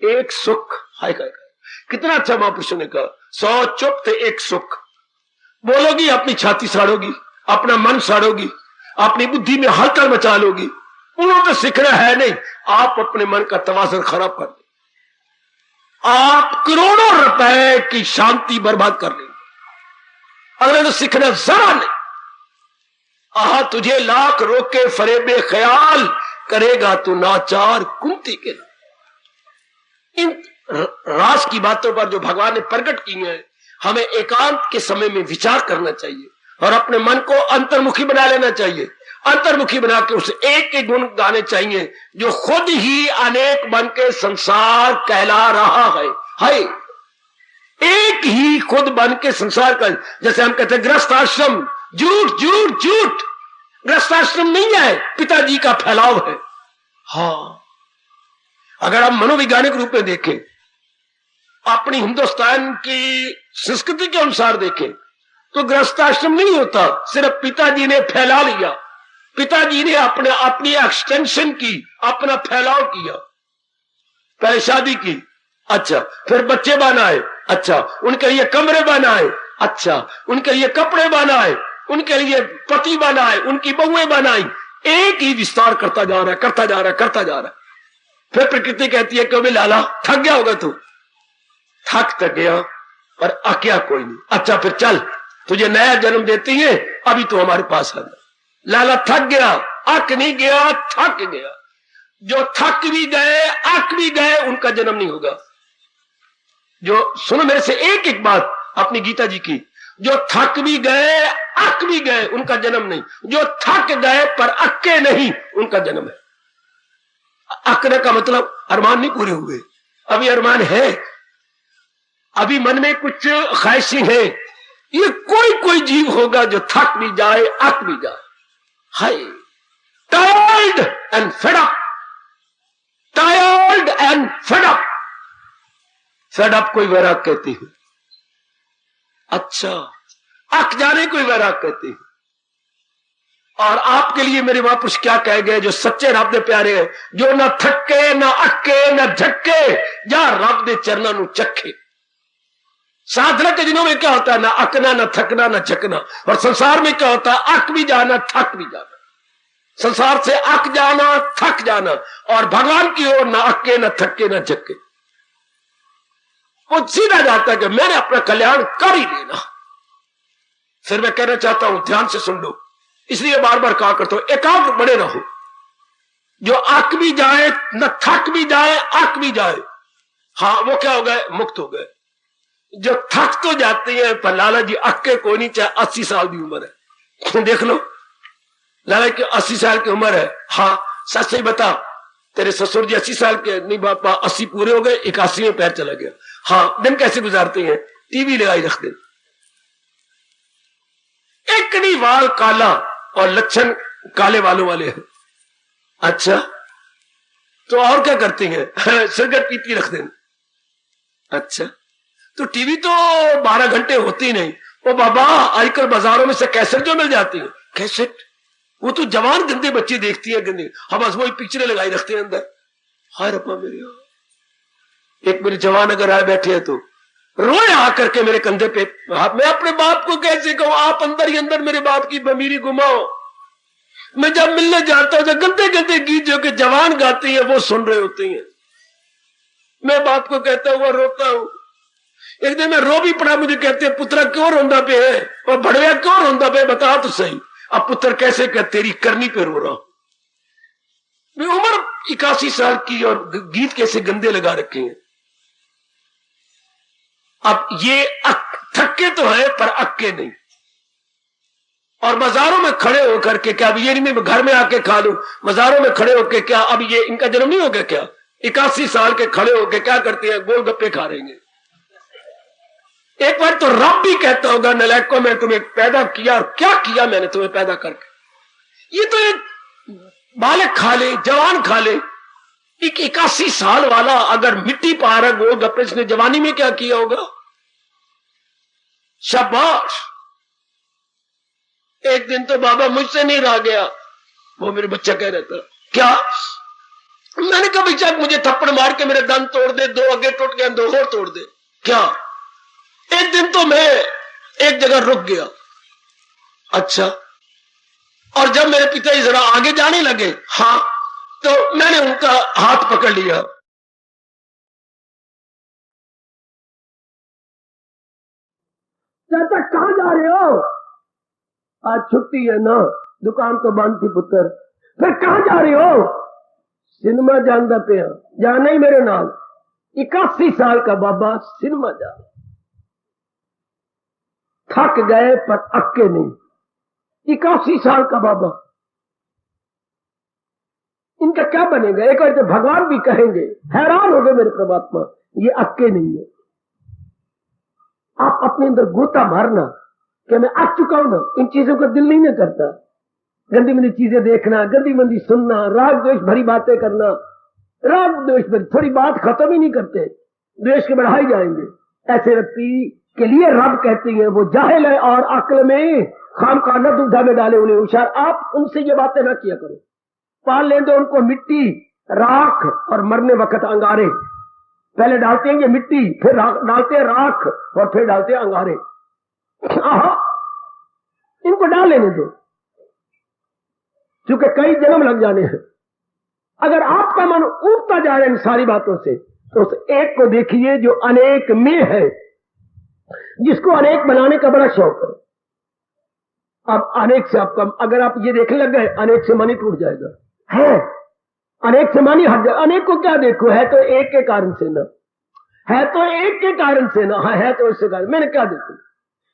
1 सुख। हाय हाय, कितना अच्छा महापुरुषों ने कहा, 100 चुप थे 1 सुख। बोलोगी अपनी छाती साड़ोगी, अपना मन साड़ोगी, अपनी बुद्धि में हलचल मचा लोगी, उन्होंने तो सीखना है नहीं, आप अपने मन का तवाज़ुन खराब कर दें, आप करोड़ों रुपए की शांति बर्बाद कर लेंगे। अगले तो सीखना जरा नहीं। आहा तुझे लाख रोके फरेबे ख्याल, करेगा तू नाचार कुंती के। इन रास की बातों पर जो भगवान ने प्रकट की है, हमें एकांत के समय में विचार करना चाहिए और अपने मन को अंतर्मुखी बना लेना चाहिए। अंतर्मुखी बना के उसे एक एक गुण गाने चाहिए जो खुद ही अनेक बन के संसार कहला रहा है। हाय, एक ही खुद बन के संसार का, जैसे हम कहते हैं गृहस्थ आश्रम, झूठ झूठ झूठ, गृहस्थ आश्रम नहीं है, पिताजी का फैलाव है। हाँ, अगर हम मनोवैज्ञानिक रूप में देखें, अपनी हिंदुस्तान की संस्कृति के अनुसार देखें, तो गृहस्थाश्रम नहीं होता, सिर्फ पिताजी ने फैला लिया, पिताजी ने अपनी एक्सटेंशन की, अपना फैलाव किया। पहले शादी की, अच्छा, फिर बच्चे बनाए, अच्छा, उनके लिए कमरे बनाए, अच्छा, उनके लिए कपड़े बनाए, उनके लिए पति बनाए, उनकी बहुएं बनाई, एक ही विस्तार करता जा रहा है, करता जा रहा है, करता जा रहा है। फिर प्रकृति कहती है कि लाला थक गया होगा तू, थक गया पर अक्या कोई नहीं, अच्छा फिर चल, तुझे नया जन्म देती है, अभी तू हमारे पास आ। लाला थक गया, अक नहीं गया, थक गया। जो थक भी गए, अक भी गए, उनका जन्म नहीं होगा। जो सुनो मेरे से एक एक बात अपनी गीता जी की, जो थक भी गए, अक भी गए, उनका जन्म नहीं। जो थक गए पर अक्के नहीं, उनका जन्म है। अकने का मतलब अरमान नहीं पूरे हुए, अभी अरमान है, अभी मन में कुछ ख्वाहिशें हैं। ये कोई जीव होगा जो थक भी जाए, अक भी जाए। हाय, tired and fed up, tired and fed up. Fed up कोई वैराग कहती है, अच्छा, अक जाने कोई वैराग कहती है। और आपके लिए मेरे महापुरुष क्या कह गए, जो सच्चे रब दे प्यारे हैं, जो ना थके ना अक्के ना झक्के, जा रब दे चरणों नू चखे। साधना के दिनों में क्या होता है, ना अकना ना थकना ना झकना, और संसार में क्या होता है, अक भी जाना थक भी जाना। संसार से अक जाना, थक जाना, और भगवान की ओर ना अक्के ना थके ना झक्के। वो सीधा जाता है कि मैंने अपना कल्याण कर ही लेना। फिर मैं कहना चाहता हूं, ध्यान से सुन लो, इसलिए बार बार कहा करता हूं, एकाग्र बने रहो। जो अक भी जाए, न थक भी जाए, अक भी जाए, हाँ वो क्या हो गए, मुक्त हो गए। जो थक तो जाती है, पर लाला जी अक्के कोई नहीं, चाहे 80 साल की उम्र है। देख लो, लाला की 80 साल की उम्र है। हाँ सच सही बता, तेरे ससुर जी 80 साल के नहीं, बापा 80 पूरे हो गए, 81 में पैर चला गया। हाँ, दिन कैसे गुजारते हैं, टीवी लगाई रख दे, एक नहीं वाल काला, और लक्षण काले बालों वाले हैं। अच्छा, तो और क्या करती हैं? सिगरेट पीती रख देना। अच्छा, तो टीवी तो 12 घंटे होती नहीं। ओ बाबा, आजकल बाजारों में से कैसेट जो मिल जाती है, कैसेट, वो तो जवान गंदे बच्चे देखती है, गंदे, हम बस वही पिक्चरें लगाई रखते हैं अंदर। हाय रब्बा मेरी। एक मेरे जवान अगर आए बैठे हैं तो रोए आकर के मेरे कंधे पे। मैं अपने बाप को कैसे कहूं, आप अंदर ही अंदर मेरे बाप की बमीरी घुमाओ। मैं जब मिलने जाता हूं तो गंदे गंदे गीत जो कि जवान गाते हैं वो सुन रहे होते हैं। मैं बाप को कहता हुआ रोता हूं। एक दिन मैं रो भी पड़ा, मुझे कहते हैं पुत्रा क्यों रोंदा पे है, और बड़िया क्यों रोंदा पे, बता तो सही। अब पुत्र कैसे कह, तेरी करनी पे रो रहा हूं। मैं उम्र 81 साल की और गीत कैसे गंदे लगा रखे हैं। अब ये थक्के तो है पर अक्के नहीं। और बाजारों में खड़े होकर के क्या, अब ये नहीं मैं घर में आके खा लूं, बाजारों में खड़े होकर क्या, अब ये इनका जन्म नहीं हो गया क्या? 81 साल के खड़े होकर क्या करते हैं, गोलगप्पे खा रहे हैं। एक बार तो रब भी कहता होगा, नलायकों में तुम्हें पैदा किया और क्या किया मैंने तुम्हें पैदा करके। ये तो एक बालक खा ले, जवान खा ले। एक 81 साल वाला अगर मिट्टी पा रहा गोलगप्पे, इसने जवानी में क्या किया होगा? शाबाश। एक दिन तो बाबा मुझसे नहीं रहा गया, वो मेरे बच्चा कह रहा था क्या, मैंने कहा बेशक मुझे थप्पड़ मार के मेरे दंत तोड़ दे, 2 आगे टूट गए, 2 और तोड़ दे क्या। एक दिन तो मैं एक जगह रुक गया। अच्छा, और जब मेरे पिताजी जरा आगे जाने लगे, हाँ, तो मैंने उनका हाथ पकड़ लिया। चाचा कहां जा रहे हो? आज छुट्टी है ना, दुकान तो बंद थी पुत्र। फिर कहां जा रहे हो? सिनेमा जाना पे, जाना ही मेरे नाल। 81 साल का बाबा सिनेमा जा, थक गए पर अक्के नहीं। 81 साल का बाबा, इनका क्या बनेगा? एक बार तो भगवान भी कहेंगे, हैरान हो गए मेरे परमात्मा, ये अक्के नहीं है। आप अपने अंदर गोता मारना कि मैं अक चुका हूं ना, इन चीजों का दिल नहीं करता। गंदी मंदी चीजें देखना, गंदी मंदी सुनना, राग द्वेष भरी बातें करना, राग द्वेष भरी, थोड़ी बात खत्म ही नहीं करते, द्वेष के बढ़ाई जाएंगे। ऐसे व्यक्ति के लिए रब कहती है वो जाहिल है और अक्ल में खाम का न दुविधा में डाले उन्हें होशियार। आप उनसे ये बातें ना किया करो। पाल लें दो उनको मिट्टी, राख और मरने वक्त अंगारे। पहले डालते हैं ये मिट्टी, फिर डालते हैं राख और फिर डालते हैं अंगारे। इनको डाल लेने दो, क्योंकि कई जन्म लग जाने हैं। अगर आपका मन उठता जा रहा है इन सारी बातों से, तो उस एक को देखिए जो अनेक में है, जिसको अनेक बनाने का बड़ा शौक है। अब अनेक से आपका, अगर आप ये देखने लग गए, अनेक से मन ही टूट जाएगा। है अनेक से मन ही हट जाएगा। अनेक को क्या देखो, है तो एक के कारण से ना, है तो एक के कारण से ना, है तो इससे कारण। मैंने क्या देखू,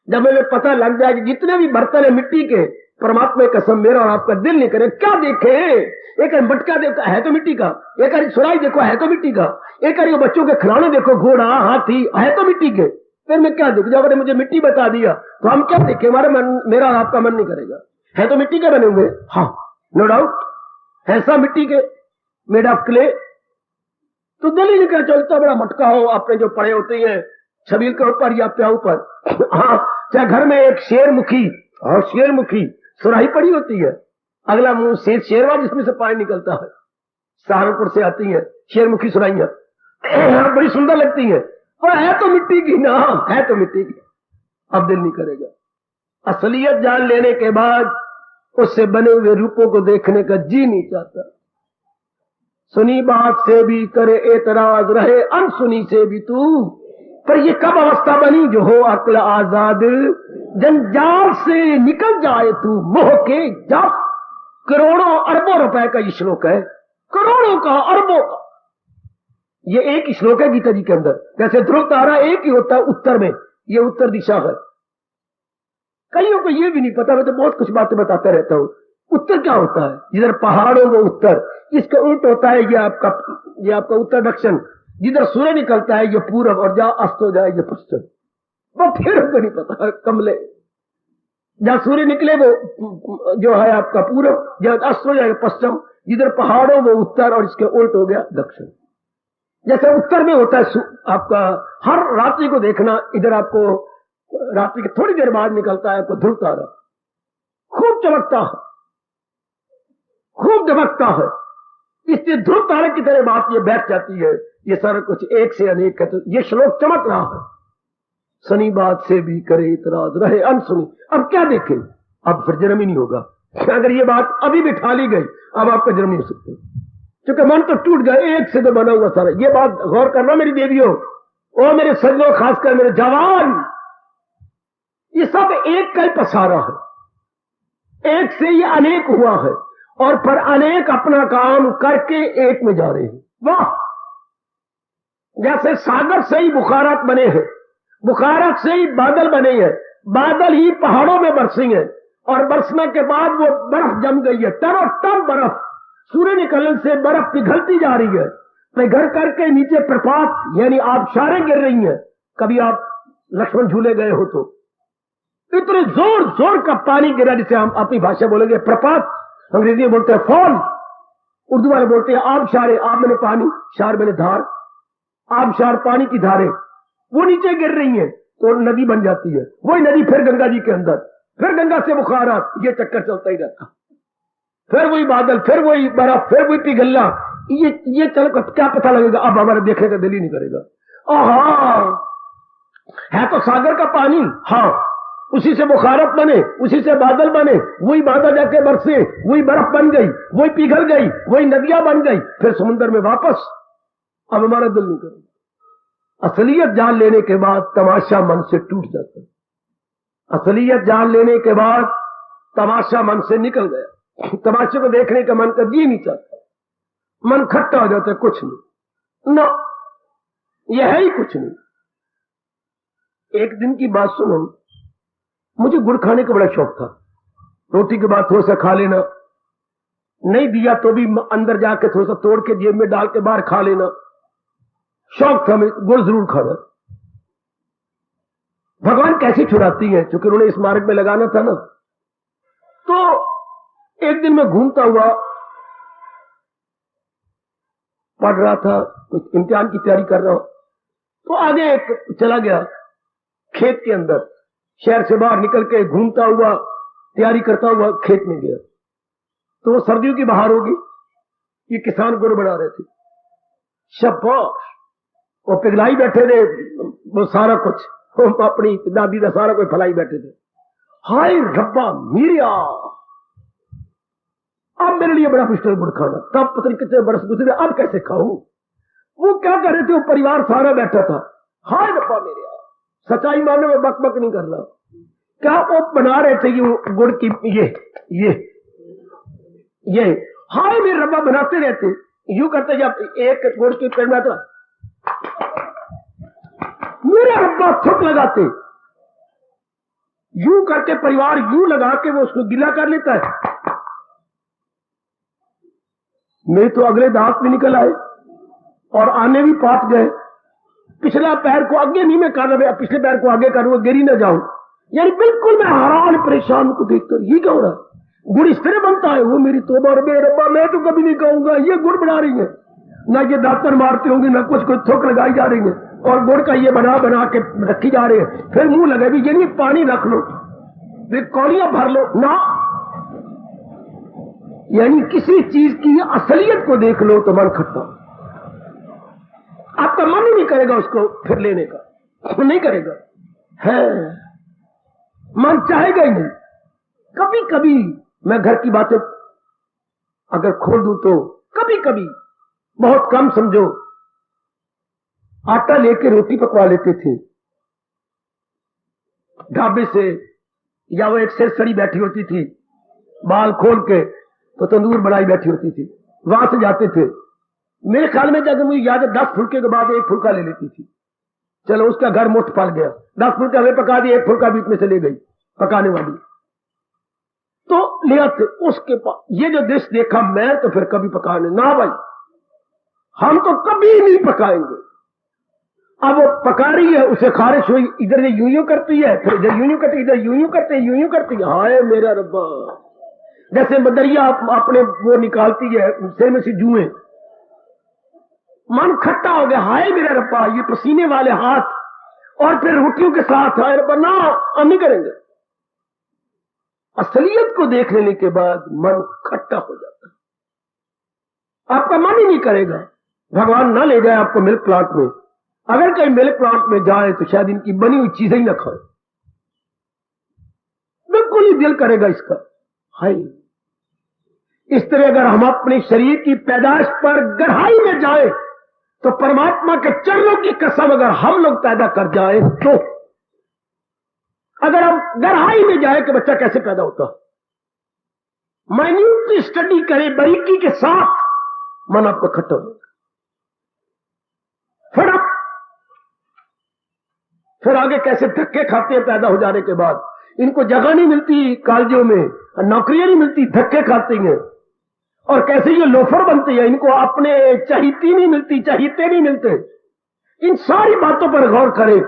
जब मुझे पता लग जाए कि जितने भी बर्तन है मिट्टी के, परमात्मा की कसम मेरा और आपका दिल नहीं करे। क्या देखे, एक मटका देखो है तो मिट्टी का, एक सुराई देखो है तो मिट्टी का, एक बच्चों के खिलौने देखो, घोड़ा हाथी है तो मिट्टी के। फिर मैं क्या देखू? जब आपने मुझे मिट्टी बता दिया तो हम क्या देखें? हमारा मन, मेरा और आपका मन नहीं करेगा। है तो मिट्टी के बने हुए, हाँ नो डाउट, है सब मिट्टी के, मेड ऑफ क्ले। तो दिल ही नहीं कर चलता बड़ा मटका हो आपने जो पड़े होते हैं छबील के ऊपर या प्या ऊपर। हाँ, चाहे घर में एक शेरमुखी, और शेरमुखी सुराही पड़ी होती है, अगला मुंह से शेरवा जिसमें से पानी निकलता है, सहारनपुर से आती है शेरमुखी सुराइयां, बड़ी सुंदर लगती है, पर है तो मिट्टी की ना, है तो मिट्टी की। अब दिल नहीं करेगा। असलियत जान लेने के बाद उससे बने हुए रूपों को देखने का जी नहीं चाहता। सुनी बात से भी करे एतराज, रहे अनसुनी से भी तू। पर ये कब अवस्था बनी जो हो अक्ल आजाद, जंजाल से निकल जाए तू मोह के जब। करोड़ों अरबों रुपए का ये श्लोक है, करोड़ों का, अरबों का। ये एक श्लोक है गीता जी के अंदर। जैसे ध्रुव तारा एक ही होता है उत्तर में, ये उत्तर दिशा है। कईयों को ये भी नहीं पता, मैं तो बहुत कुछ बातें बताता रहता हूं। उत्तर क्या होता है? जिधर पहाड़ हो वो उत्तर, इसका उल्ट होता है ये आपका उत्तर दक्षिण। जिधर सूर्य निकलता है ये पूरब, और जहां अस्त हो जाए ये पश्चिम। वो फिर हमको नहीं पता कमले। जहां सूर्य निकले वो जो है आपका पूरब, जहां अस्त हो जाएगा पश्चिम, जिधर पहाड़ों वो उत्तर, और इसके उल्ट हो गया दक्षिण। जैसे उत्तर में होता है आपका हर रात्रि को देखना, इधर आपको रात्रि के थोड़ी देर बाद निकलता है आपको ध्रुव तारा, खूब चमकता है, खूब दमकता है। इसलिए ध्रुव तारे की तरह बात ये बैठ जाती है, ये सारा कुछ एक से अनेक है। तो ये श्लोक चमक रहा है, सनी बात से भी करे इतराज, रहे अनसुनी। अब क्या देखें, अब फिर जन्म ही नहीं होगा। अगर ये बात अभी भी ठाली गई, अब आपका जन्म नहीं हो सकता, क्योंकि मन तो टूट गया, एक से तो बना हुआ सारा। ये बात गौर करना मेरी देवियों, और मेरे सज्जनों, खासकर मेरे जवान, ये सब एक का ही पसारा है, एक से ये अनेक हुआ है, और पर अनेक अपना काम करके एक में जा रहे हैं। वाह! जैसे सागर से ही बुखारात बने हैं, बुखारात से ही बादल बने हैं, बादल ही पहाड़ों में बरसेंगे, और बरसने के बाद वो बर्फ जम गई है, टन बर्फ, सूर्य निकलने से बर्फ पिघलती जा रही है, पिघल करके नीचे प्रपात यानी आबशारें गिर रही हैं। कभी आप लक्ष्मण झूले गए हो तो इतने जोर जोर का पानी गिरा, जिसे हम अपनी भाषा बोलेंगे प्रपात, अंग्रेजी में बोलते हैं फॉल, उर्दू वाले बोलते हैं आबशारें। आब मैंने पानी, शार मैंने धार, आबशार पानी की धारें, वो नीचे गिर रही हैं तो नदी बन जाती है, वही नदी फिर गंगा जी के अंदर, फिर गंगा से बुखारात, ये चक्कर चलता ही रहता, फिर वही बादल, फिर वही बर्फ, फिर वही पिघलना। ये चल क्या पता लगेगा, अब हमारे देखने का दिल ही नहीं करेगा। आहा, है तो सागर का पानी, हाँ, उसी से बुखारत बने, उसी से बादल बने, वही बादल जाके बरसे, वही बर्फ बन गई, वही पिघल गई, वही नदियां बन गई, फिर समुद्र में वापस। अब हमारा दिल नहीं करेगा। असलियत जान लेने के बाद तमाशा मन से टूट जाता है, असलियत जान लेने के बाद तमाशा मन से निकल गया, तमाशे को देखने का मन कभी नहीं चाहता, मन खट्टा हो जाता है, कुछ नहीं ना, यह है ही कुछ नहीं। एक दिन की बात सुनो, मुझे गुड़ खाने का बड़ा शौक था, रोटी के बाद थोड़ा सा खा लेना, नहीं दिया तो भी अंदर जाके थोड़ा सा तोड़ के जेब में डाल के बाहर खा लेना, शौक था मैं गुड़ जरूर खाना। भगवान कैसे छुड़ाती है, क्योंकि उन्होंने इस मार्ग में लगाना था ना। तो एक दिन मैं घूमता हुआ पढ़ रहा था, कुछ इम्तिहान की तैयारी कर रहा हूं, तो आगे एक चला गया खेत के अंदर, शहर से बाहर निकल के घूमता हुआ तैयारी करता हुआ खेत में गया। तो वो सर्दियों की बहार होगी, ये किसान गुड़ बना रहे थे, शाबाश, वो पिघलाई बैठे थे, वो सारा कुछ अपनी दादी का सारा कोई फलाई बैठे थे। हाय रब्बा मीरिया, अब मेरे लिए बड़ा मुश्किल गुड़ खाना, तब पता नहीं कितने बरस गुजरे, अब कैसे खाऊं। वो क्या कर रहे थे, वो परिवार सारा बैठा था। हाय रब्बा मेरिया, सच्चाई मानने में बक बक नहीं करना, क्या वो बना रहे थे ये गुड़ की ये हाय मेरे रब्बा बनाते रहते, यूं करते, जब एक गुड़ की पेड़ में था मेरे रब्बा थुक लगाते, यूं करके परिवार यूं लगा के वो उसको गिला कर लेता है। मेरे तो अगले दांत भी निकल आए और आने भी पाट गए, पिछला पैर को आगे नहीं मैं कर रहा, पिछले पैर को आगे करूंगा, गिरी ना जाऊं, यानी बिल्कुल मैं हैरान परेशान को देखकर, ये क्या हो रहा है, गुड़ इस तरह बनता है। वो मेरी तौबा रे रब्बा, मैं तो कभी नहीं कहूंगा, ये गुड़ बना रही है, ना ये दांतन मारती होंगी, ना कुछ थोक लगाई जा रही है, और गुड़ का ये बना बना के रखी जा रही है। फिर मुंह लगे भी, ये नहीं पानी रख लो, फिर कौड़ियां भर लो ना, यानी किसी चीज की असलियत को देख लो तो मन खट्टा, आपका मन ही नहीं करेगा उसको फिर लेने का, नहीं करेगा, है मन चाहेगा ही नहीं। कभी कभी मैं घर की बातें अगर खोल दूं तो कभी कभी, बहुत कम समझो, आटा लेके रोटी पकवा लेते थे ढाबे से, या वो एक सिरसड़ी बैठी होती थी बाल खोल के, तो तंदूर बनाई बैठी होती थी, वहां से जाते थे। मेरे ख्याल में जाकर मुझे याद है 10 फुलके के बाद एक फुलका ले लेती थी, चलो उसका घर मुफ्त पल गया, 10 फुलका वे पका दिए, एक फुलका बीच में से ले गई पकाने वाली, तो ले आते उसके पास। ये जो डिश देखा मैं, तो फिर कभी पकाने ना भाई, हम तो कभी नहीं पकाएंगे, अब वो पका रही है, उसे खारिश हुई, इधर ये यूं करती है, फिर इधर यूं करती है, इधर यूं करते हैं, यूं करती है। हाय मेरा रब्बा, जैसे बदरिया अपने वो निकालती है सिर में से जुएं, मन खट्टा हो गया। हाय मेरा रब्बा, ये पसीने वाले हाथ, और फिर रोटियों के साथ, हाय रब्बा ना, हम नहीं करेंगे। असलियत को देख लेने के बाद मन खट्टा हो जाता है, आपका मन ही नहीं करेगा। भगवान ना ले जाए आपको मिल्क प्लांट में, अगर कहीं मिल्क प्लांट में जाए तो शायद इनकी बनी हुई चीजें ही ना खाए, बिल्कुल ही दिल करेगा इसका। हाय, इस तरह अगर हम अपने शरीर की पैदाइश पर गहराई में जाए तो परमात्मा के चरणों की कसम अगर हम लोग पैदा कर जाए तो, अगर हम गहराई में जाए कि बच्चा कैसे पैदा होता, माइन्यूटली स्टडी करें बारीकी के साथ, मन आपका खट्टा हो जाएगा। फिर आगे कैसे धक्के खाते हैं पैदा हो जाने के बाद, इनको जगह नहीं मिलती कॉलेजों में, नौकरियां नहीं मिलती, धक्के खाते हैं, और कैसे ये लोफर बनते हैं, इनको अपने चहीती नहीं मिलती, चहीते नहीं मिलते। इन सारी बातों पर गौर करें,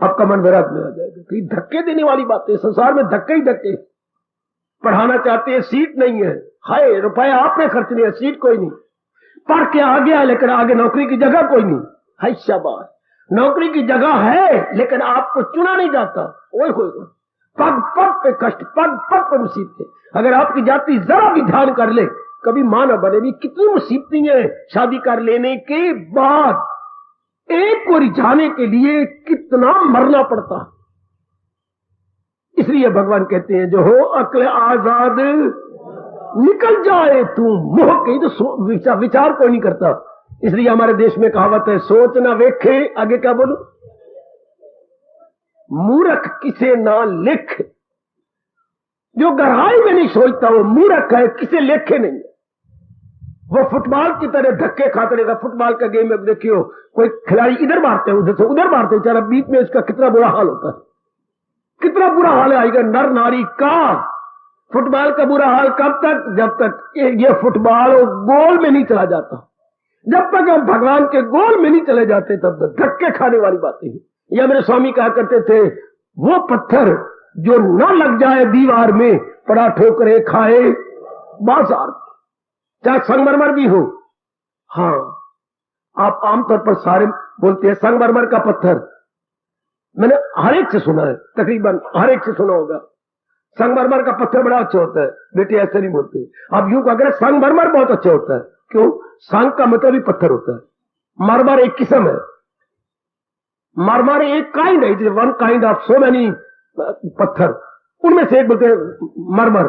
आपका मन विराग में आ जाएगा कि धक्के देने वाली बातें, संसार में धक्के ही धक्के। पढ़ाना चाहते हैं, सीट नहीं है, हाय रुपया आपने खर्चने है, सीट कोई नहीं, पढ़ के आ गया लेकिन आगे नौकरी की जगह कोई नहीं। हाय शाबाश, नौकरी की जगह है लेकिन आपको चुना नहीं जाता। ओए होए, पग पग पे कष्ट, पग पग पे मुसीबतें। अगर आपकी जाति जरा भी ध्यान कर ले, कभी मां न बने भी, कितनी मुसीबतें हैं शादी कर लेने के बाद। एक को रिझाने के लिए कितना मरना पड़ता। इसलिए भगवान कहते हैं, जो हो अक्ल आजाद निकल जाए तू मोह के, तो विचार कोई नहीं करता। इसलिए हमारे देश में कहावत है, सोच ना वेखे, आगे क्या बोलूं, मूर्ख किसे ना लिख। जो गहराई में नहीं सोचता वो मूर्ख है, किसे लेखे नहीं। वो फुटबॉल की तरह धक्के खाते रहेगा। फुटबॉल का गेम में देखियो, कोई खिलाड़ी इधर मारते हैं, उधर से उधर मारते हैं, बेचारा बीच में इसका कितना बुरा हाल होता है, कितना बुरा हाल आएगा नर नारी का। फुटबॉल का बुरा हाल कब तक, जब तक ये फुटबॉल गोल में नहीं चला जाता। जब तक हम भगवान के गोल में नहीं चले जाते तब तक धक्के खाने वाली बातें हैं। या मेरे स्वामी कहा करते थे, वो पत्थर जो न लग जाए दीवार में, पड़ा ठोकरे खाए बाजार, चाहे संगमरमर भी हो। हाँ, आप आमतौर पर सारे बोलते हैं संगमरमर का पत्थर, मैंने हर एक से सुना है, तकरीबन हर एक से सुना होगा, संगमरमर का पत्थर बड़ा अच्छा होता है। बेटे ऐसे नहीं बोलते, आप यूं अगर संगमरमर बहुत अच्छा होता है। क्यों? संग का मतलब ही पत्थर होता है, मरमर एक किस्म है, मरमर एक काइंड है, one kind of so many पत्थर, उनमें से एक बोलते हैं मरमर,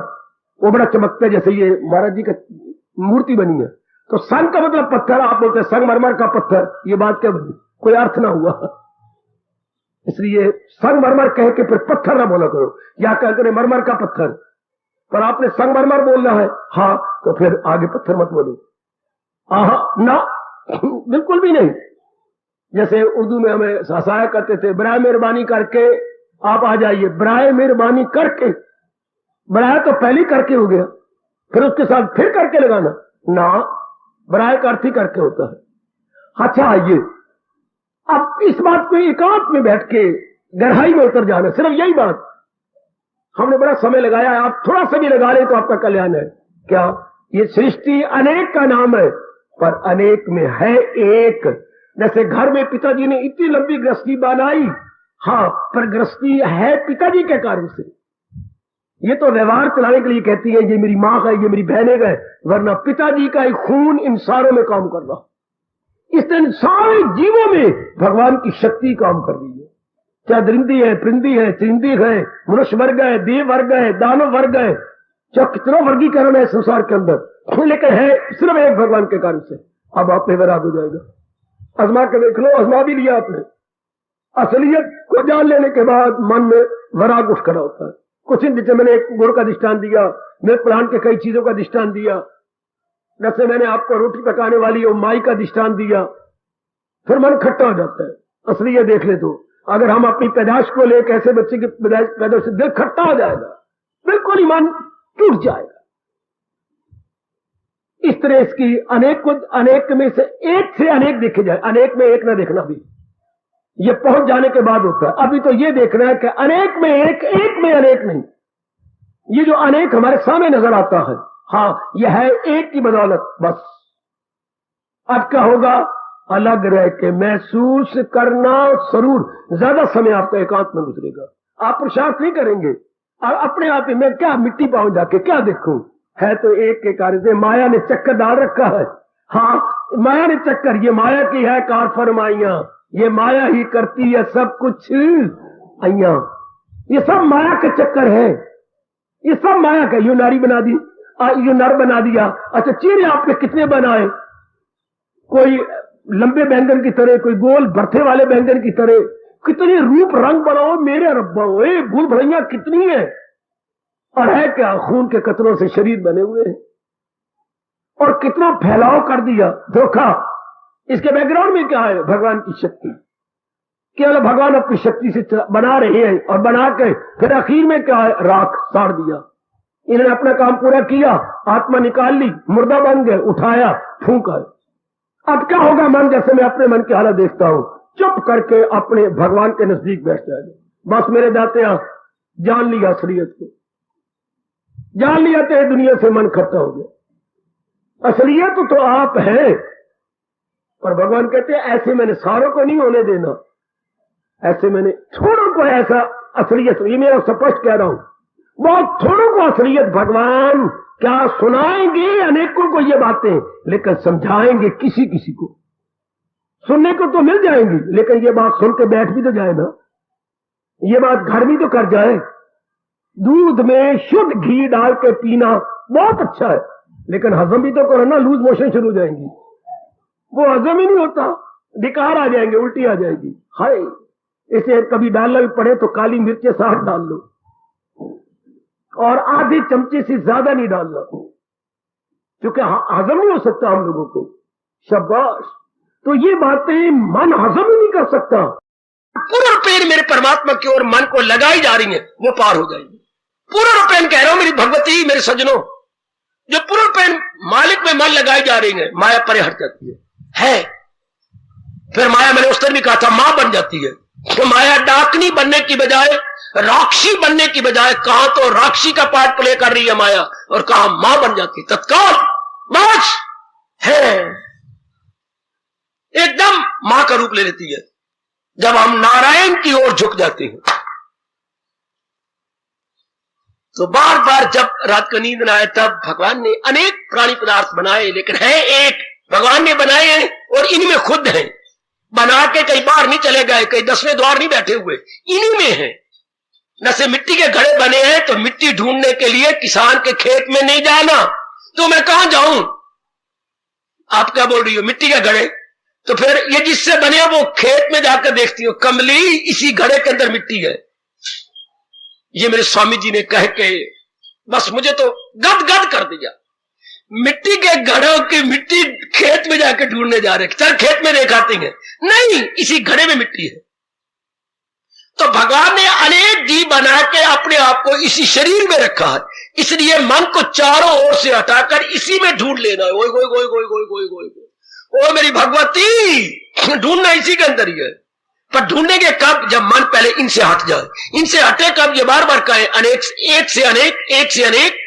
वो बड़ा चमकता है, जैसे ये महाराज जी का मूर्ति बनी है। तो संग का मतलब पत्थर, आप बोलते हैं संगमरमर का पत्थर, ये बात क्या बनी, कोई अर्थ ना हुआ। इसलिए संगमरमर कह के फिर पत्थर ना बोला करो, या कह करें मरमर का पत्थर, पर आपने संगमरमर बोलना है, हाँ, तो फिर आगे पत्थर मत बोलो। ना, बिल्कुल भी नहीं। जैसे उर्दू में हमें हंसाया करते थे, बराए मेहरबानी करके आप आ जाइए, बराए मेहरबानी करके, बराए तो पहले करके हो गया, फिर उसके साथ फिर करके लगाना ना, बराए का अर्थ ही करके होता है। अच्छा, आइए अब इस बात को एकांत में बैठ के गहराई में उतर जाना, सिर्फ यही बात हमने बड़ा समय लगाया है, आप थोड़ा सा भी लगा ले तो आपका कल्याण है। क्या? ये सृष्टि अनेक का नाम है, पर अनेक में है एक। जैसे घर में पिताजी ने इतनी लंबी गृहस्थी बनाई, हाँ, पर गृहस्थी है पिताजी के कारण से। ये तो व्यवहार चलाने के लिए कहती है, ये मेरी मां का, ये मेरी बहने का है, वरना पिताजी का एक खून इन सारों में काम कर रहा। इस तरह सारे जीवों में भगवान की शक्ति काम कर रही है, चाहे दरिंदी है, परिंदी है, चिंदी है, मनुष्य वर्ग है, देव वर्ग है, दानव वर्ग है, चाहे कितना वर्गीकरण है संसार के अंदर, लेकिन है सिर्फ एक भगवान के कारण से। अब आप पे वैराग हो जाएगा, आजमा के देख लो, आजमा भी लिया आपने, असलियत को जान लेने के बाद मन में वैराग उठ खड़ा होता है। कुछ दिन पीछे मैंने एक गुड़ का दृष्टांत दिया, मैं प्लांट के कई चीजों का दृष्टांत दिया, जैसे मैंने आपको रोटी पकाने वाली और माई का दृष्टांत दिया, फिर मन खट्टा हो जाता है। असली ये देख ले तो, अगर हम अपनी पैदाश को ले, कैसे बच्चे की पैदाश से दिल खट्टा हो जाएगा, बिल्कुल ही मन टूट जाएगा। इस तरह इसकी अनेक में से एक से अनेक देखे जाए, अनेक में एक ना देखना भी। ये पहुंच जाने के बाद होता है। अभी तो ये देखना है कि अनेक में एक, एक में अनेक नहीं। ये जो अनेक हमारे सामने नजर आता है, हाँ यह है एक की बदौलत बस। अब क्या होगा, अलग रह के महसूस करना जरूर। ज्यादा समय आपका एकांत में गुजरेगा, आप पुरुषार्थ नहीं करेंगे और अपने आप ही मैं क्या मिट्टी पाऊं जाके क्या देखूं। है तो एक के कार्य से माया ने चक्कर डाल रखा है। हाँ माया ने चक्कर, ये माया की है कार फरमाइयां, ये माया ही करती है सब कुछ अइया। ये सब माया के चक्कर है, ये सब माया का। यू नारी बना दी, यू नर बना दिया। अच्छा चेहरे आपने कितने बनाए, कोई लंबे बैंगन की तरह, कोई गोल भरथे वाले बैंगन की तरह, कितने रूप रंग बनाओ मेरे रब्बा, भूल भुलैया कितनी है। और है क्या, खून के कतरों से शरीर बने हुए हैं। और कितना फैलाव कर दिया, धोखा। इसके बैकग्राउंड में क्या है, भगवान की शक्ति। केवल भगवान अपनी शक्ति से बना रहे हैं और बना के फिर आखिर में क्या है, राख साड़ दिया। इन्होंने अपना काम पूरा किया, आत्मा निकाल ली, मुर्दा बन गए, उठाया, फूंका। अब क्या होगा मन, जैसे मैं अपने मन की हालत देखता हूं, चुप करके अपने भगवान के नजदीक बैठ जाएगा। बस मेरे जाते यहां जान लिया असलियत को, जान लिया तो दुनिया से मन खट्टा हो गया। असलियत तो आप है, पर भगवान कहते हैं ऐसे मैंने सारों को नहीं होने देना, ऐसे मैंने थोड़ों को ऐसा असलियत, ये मेरा स्पष्ट कह रहा हूं, बहुत थोड़ों को असलियत भगवान क्या सुनाएंगे अनेकों को ये बातें, लेकिन समझाएंगे किसी किसी को। सुनने को तो मिल जाएंगी, लेकिन ये बात सुन के बैठ भी तो जाए ना, ये बात घर भी तो कर जाए। दूध में शुद्ध घी डाल के पीना बहुत अच्छा है, लेकिन हजम भी तो करो ना, लूज मोशन शुरू हो जाएंगी, वो हजम ही नहीं होता, डिकार आ जाएंगे, उल्टी आ जाएगी। हाय, इसे कभी डालना भी पड़े तो काली मिर्चें साथ डाल लो और आधे चमचे से ज्यादा नहीं डालना, क्योंकि हजम नहीं हो सकता हम लोगों को। शाबाश। तो ये बातें मन हजम ही नहीं कर सकता। पूर्ण रूपेण मेरे परमात्मा की ओर मन को लगाई जा रही है, वो पार हो जाएगी। पूर्ण रूपेण कह रहा हूं मेरी भगवती, मेरे सज्जनों, जो पूर्ण रूपेण मालिक में मन लगाई जा रही है, माया परे हट जाती है। फिर माया, मैंने उस तरह भी कहा था, मां बन जाती है। तो माया डाकनी बनने की बजाय, राक्षी बनने की बजाय, कहां तो राक्षी का पार्ट प्ले कर रही है माया, और कहां मां बन जाती तत्काल। बस है, एकदम मां का रूप ले लेती है जब हम नारायण की ओर झुक जाते हैं। तो बार बार जब रात को नींद न आए, तब भगवान ने अनेक प्राणी पदार्थ बनाए, लेकिन है एक, भगवान ने बनाए हैं और इनमें खुद हैं। बना के कहीं बाहर नहीं चले गए, कहीं 10वें द्वार नहीं बैठे हुए, इन्हीं में है। न से मिट्टी के घड़े बने हैं, तो मिट्टी ढूंढने के लिए किसान के खेत में नहीं जाना, तो मैं कहां जाऊं। आप क्या बोल रही हो, मिट्टी के घड़े, तो फिर ये जिससे बने वो खेत में जाकर देखती हो, कमली इसी घड़े के अंदर मिट्टी है। ये मेरे स्वामी जी ने कह के बस मुझे तो गद गद कर दिया। मिट्टी के घड़ों की मिट्टी खेत में जाकर ढूंढने जा रहे, चल खेत में देखाते हैं, नहीं इसी घड़े में मिट्टी है। तो भगवान ने अनेक जीव बना के अपने आप को इसी शरीर में रखा है, इसलिए मन को चारों ओर से हटाकर इसी में ढूंढ लेना है। ओए गोई गोई गोई गोई गोई गोई, ओ मेरी भगवती, ढूंढना इसी के अंदर ही है। पर ढूंढेंगे कब, जब मन पहले इनसे हट जाए। इनसे हटे कब, ये बार बार कहे, अनेक, एक से अनेक, एक से अनेक।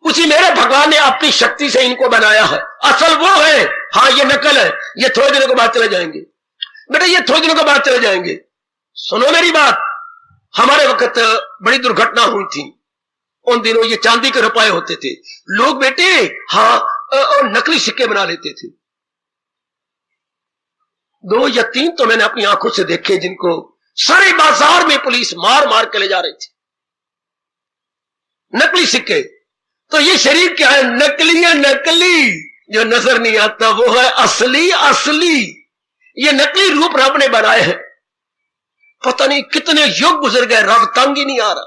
उसी मेरे भगवान ने अपनी शक्ति से इनको बनाया है, असल वो है। हाँ ये नकल है, ये थोड़े दिनों के बाद चले जाएंगे बेटा, ये थोड़े दिनों के बाद चले जाएंगे। सुनो मेरी बात, हमारे वक्त बड़ी दुर्घटना हुई थी। उन दिनों ये चांदी के रुपए होते थे, लोग बेटे हाँ और नकली सिक्के बना लेते थे। 2 या 3 तो मैंने अपनी आंखों से देखे, जिनको सारे बाजार में पुलिस मार मार के ले जा रही थी, नकली सिक्के। तो ये शरीर क्या है, नकली है, नकली। जो नजर नहीं आता वो है असली, असली। ये नकली रूप रब ने बनाए हैं। पता नहीं कितने युग गुजर गए, रब तंग ही नहीं आ रहा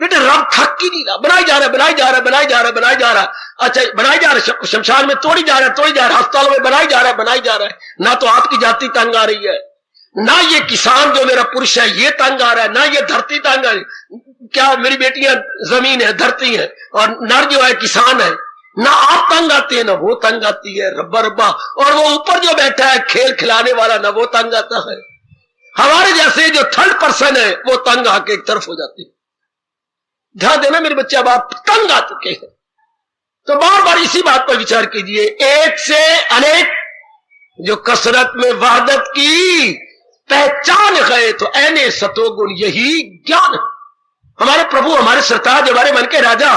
बेटे, रब थक ही नहीं रहा, बनाई जा रहा, बनाई जा रहा, बनाई जा रहा, बनाई जा रहा। अच्छा बनाई जा रहा, शमशान में तोड़ी जा रहा है, तोड़ी जा रहा है, अस्पतालों में बनाई जा रहा है, बनाई जा रहा है। ना तो आपकी जाति तंग आ रही है, ना ये किसान जो मेरा पुरुष है ये तंग आ रहा है, ना ये धरती तंग आ रही। क्या मेरी बेटियां जमीन है, धरती है, और नर जो है किसान है। ना आप तंग आते हैं, ना वो तंग आती है, रब्बा रब्बा। और वो ऊपर जो बैठा है खेल खिलाने वाला, ना वो तंग आता है। हमारे जैसे जो थर्ड पर्सन है वो तंग आके एक तरफ हो जाते हैं। ध्यान देना मेरे बच्चे, अब आप तंग आ चुके हैं तो बार बार इसी बात पर विचार कीजिए। एक से अनेक जो कसरत में वहदत की पहचान गए तो ऐने सतोगुण यही ज्ञान। हमारे प्रभु, हमारे सरताज, हमारे मन के राजा,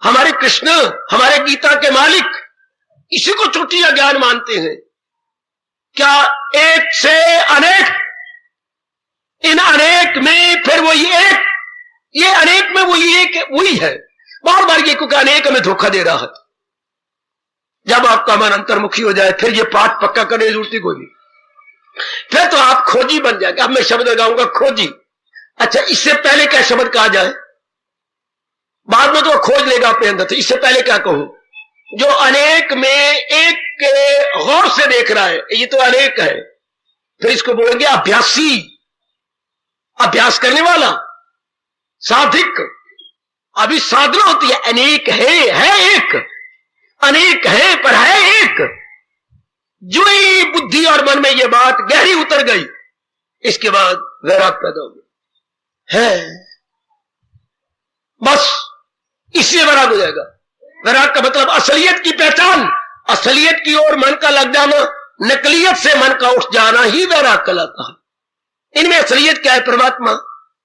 हमारे कृष्ण, हमारे गीता के मालिक, इसी को चोटियां ज्ञान मानते हैं। क्या एक से अनेक, इन अनेक में फिर वही एक, ये अनेक में वही एक वही है। बार बार ये क्योंकि अनेक हमें धोखा दे रहा है। जब आपका मन अंतर्मुखी हो जाए फिर ये पाठ पक्का करने की जरूरत कोई नहीं, फिर तो आप खोजी बन जाएंगे। अब मैं शब्द लगाऊंगा खोजी। अच्छा, इससे पहले क्या शब्द कहा जाए? बाद में तो खोज लेगा अपने अंदर, तो इससे पहले क्या कहूं? जो अनेक में एक के गौर से देख रहा है, ये तो अनेक है, फिर इसको बोलेंगे अभ्यासी, अभ्यास करने वाला, साधिक। अभी साधना होती है, अनेक है एक, अनेक है पर है एक। जो ही बुद्धि और मन में ये बात गहरी उतर गई, इसके बाद वैराग पैदा हो गया है, बस इससे वैराग हो जाएगा। वैराग का मतलब असलियत की पहचान, असलियत की ओर मन का लग जाना, नकलियत से मन का उठ जाना ही वैराग कहलाता है। इनमें असलियत क्या है? परमात्मा,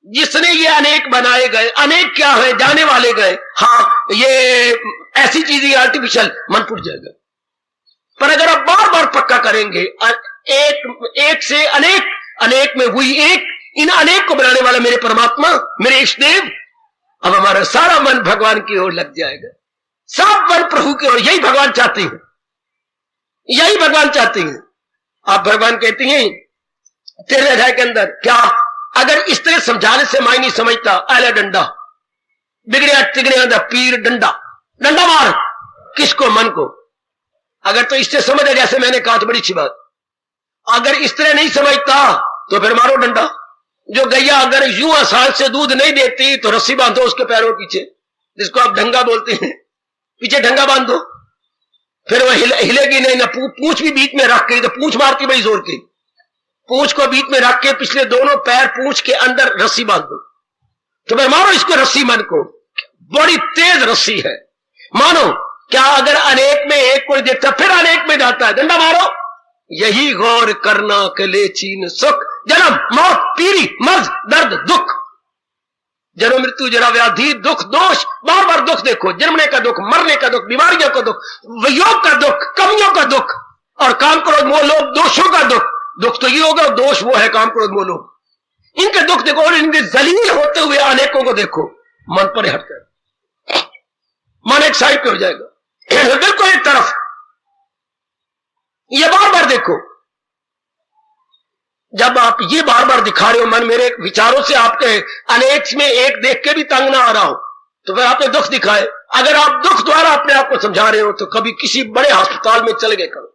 जिसने ये अनेक बनाए गए। अनेक क्या है? जाने वाले गए। हाँ, ये ऐसी चीजें आर्टिफिशियल, मन फूट जाएगा। पर अगर आप बार बार पक्का करेंगे, एक से अनेक, अनेक में हुई एक, इन अनेक को बनाने वाला मेरे परमात्मा, मेरे इष्टदेव, अब हमारा सारा मन भगवान की ओर लग जाएगा। सब मन प्रभु की ओर। यही भगवान चाहते हैं, यही भगवान चाहते हैं। आप भगवान कहते हैं 13 अध्याय के अंदर, क्या अगर इस तरह समझाने से मैं नहीं समझता, आला डंडा बिगड़िया तिगड़िया पीर डंडा, डंडा मार किसको? मन को। अगर तो इससे समझ है, जैसे मैंने कहा तो बड़ी अच्छी बात। अगर इस तरह नहीं समझता तो फिर मारो डंडा। जो गैया अगर यूं आसान से दूध नहीं देती तो रस्सी बांधो उसके पैरों पीछे, जिसको आप ढंगा बोलते हैं, पीछे ढंगा बांध दो, फिर वह हिलेगी नहीं ना। पूंछ भी बीच में रख के, तो पूंछ मारती बड़ी जोर की, पूंछ को बीच में रख के पिछले दोनों पैर पूंछ के अंदर रस्सी बांध दो, तो फिर मारो इसको रस्सी। मन को बड़ी तेज रस्सी है, मानो। क्या अगर अनेक में एक कोई देखता फिर अनेक में जाता है, डंडा मारो। यही गौर करना के ले चीन सुख, जन्म मौत पीड़ी मर्ज दर्द दुख, जन्म मृत्यु जरा व्याधि दुख दोष, बार बार दुख देखो। जन्मने का दुख, मरने का दुख, बीमारियों का दुख, वियोग का दुख, कमियों का दुख, और काम क्रोध मोह लोभ दोषों का दुख। दुख तो ये होगा, दोष वो है काम क्रोध मोह लोभ। इनके दुख देखो और इनके जलील होते हुए अनेकों को देखो, मन पर हट कर मन एक साइड पे हो जाएगा, बिल्कुल एक तरफ। ये बार बार देखो। जब आप ये बार बार दिखा रहे हो, मन मेरे विचारों से आपके अनेक में एक देख के भी तंग ना आ रहा हो, तो फिर आपने दुख दिखाए। अगर आप दुख द्वारा अपने आप को समझा रहे हो तो कभी किसी बड़े अस्पताल में चले गए करो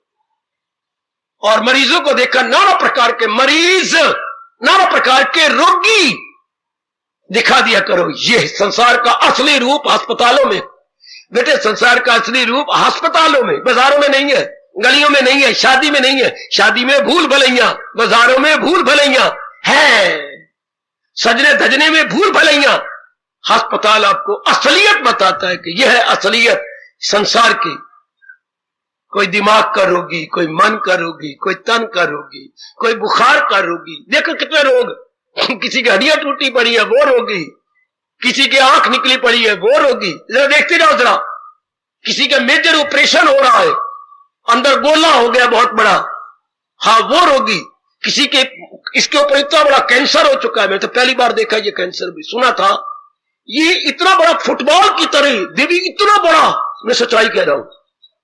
और मरीजों को देखकर नाना प्रकार के मरीज, नाना प्रकार के रोगी दिखा दिया करो। ये संसार का असली रूप अस्पतालों में। बेटे, संसार का असली रूप अस्पतालों में, बाजारों में नहीं है, गलियों में नहीं है, शादी में नहीं है। शादी में भूल भलैया, बाजारों में भूल भलैया है, सजने धजने में भूल भलैया। अस्पताल आपको असलियत बताता है कि यह है असलियत संसार की। कोई दिमाग का रोगी, कोई मन का रोगी, कोई तन का रोगी, कोई बुखार का रोगी। देखो कितने रोग, किसी की हड्डियां टूटी पड़ी है वो रोगी, किसी की आंख निकली पड़ी है वो रोगी। जरा देखते जाओ जरा, किसी का मेजर ऑपरेशन हो रहा है, अंदर गोला हो गया बहुत बड़ा, हाँ वो रोगी। किसी के इसके ऊपर इतना बड़ा कैंसर हो चुका है। मैं तो पहली बार देखा ये कैंसर भी, सुना था ये इतना बड़ा फुटबॉल की तरह देवी, इतना बड़ा, मैं सच्चाई कह रहा हूं,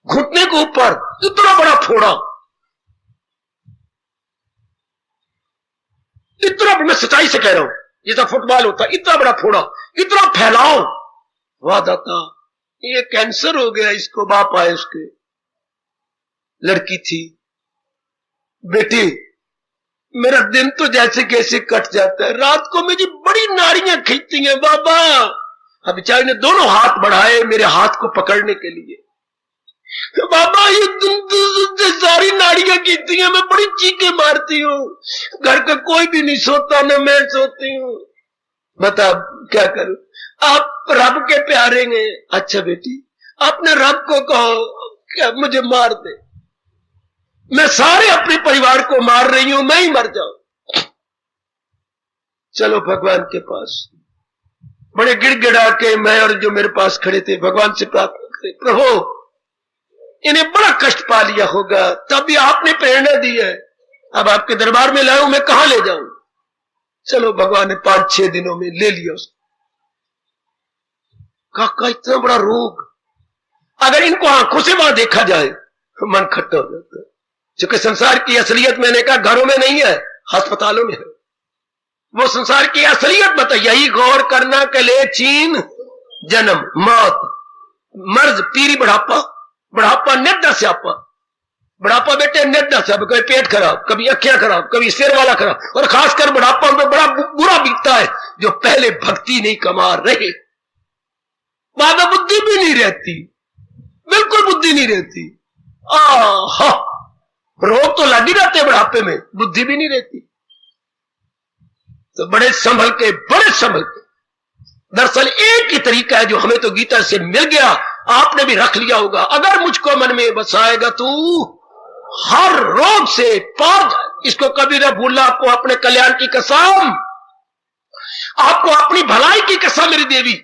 घुटने के ऊपर इतना बड़ा फोड़ा, इतना, मैं सच्चाई से कह रहा हूं, जैसा फुटबॉल होता इतना बड़ा फोड़ा, इतना फैलाव। वाह दाता, ये कैंसर हो गया इसको। बाप आए उसके, लड़की थी, बेटी मेरा दिन तो जैसे कैसे कट जाता है, रात को मेरी बड़ी नाड़ियां खींचती हैं बाबा। अब बेचारी ने दोनों हाथ बढ़ाए मेरे हाथ को पकड़ने के लिए। बाबा ये सारी नाड़ियां खींचती हैं, मैं बड़ी बड़ी चीखें मारती हूँ, घर का कोई भी नहीं सोता, न मैं सोती हूँ, बता क्या करूं? आप रब के प्यारे हैं। अच्छा बेटी, अपने रब को कहो क्या मुझे मार दे, मैं सारे अपने परिवार को मार रही हूं, मैं ही मर जाऊं। चलो भगवान के पास। बड़े गिड़गिड़ा के मैं और जो मेरे पास खड़े थे भगवान से प्रार्थना करें, प्रभु इन्हें बड़ा कष्ट पा लिया होगा, तभी आपने प्रेरणा दी है, अब आपके दरबार में लाऊं, मैं कहां ले जाऊं? चलो भगवान ने 5-6 दिनों में ले लिया उसको। काका इतना बड़ा रोग, अगर इनको आंखों से वहां देखा जाए तो मन खट्टा हो जाता है। क्योंकि संसार की असलियत मैंने कहा घरों में नहीं है, अस्पतालों में है। वो संसार की असलियत बताइए, यही गौर करना के लिए चीन, जन्म, मौत, मर्ज, पीरी, बुढ़ापा, बुढ़ापा निद्रा स्यापा, बुढ़ापा बेटे निद्रा स्यापा, कभी पेट खराब, कभी अखियां खराब, कभी सिर वाला खराब, और खासकर बुढ़ापा में बड़ा बुरा बीतता है जो पहले भक्ति नहीं कमा रहे, बाद में बुद्धि भी नहीं रहती, बिल्कुल बुद्धि नहीं रहती। रोग तो लग ही रहते बुढ़ापे में, बुद्धि भी नहीं रहती। तो बड़े संभल के, बड़े संभल के। दरअसल एक ही तरीका है जो हमें तो गीता से मिल गया, आपने भी रख लिया होगा, अगर मुझको मन में बसाएगा तू हर रोग से पार जाए। इसको कभी न भूलना, आपको अपने कल्याण की कसम, आपको अपनी भलाई की कसम मेरी देवी,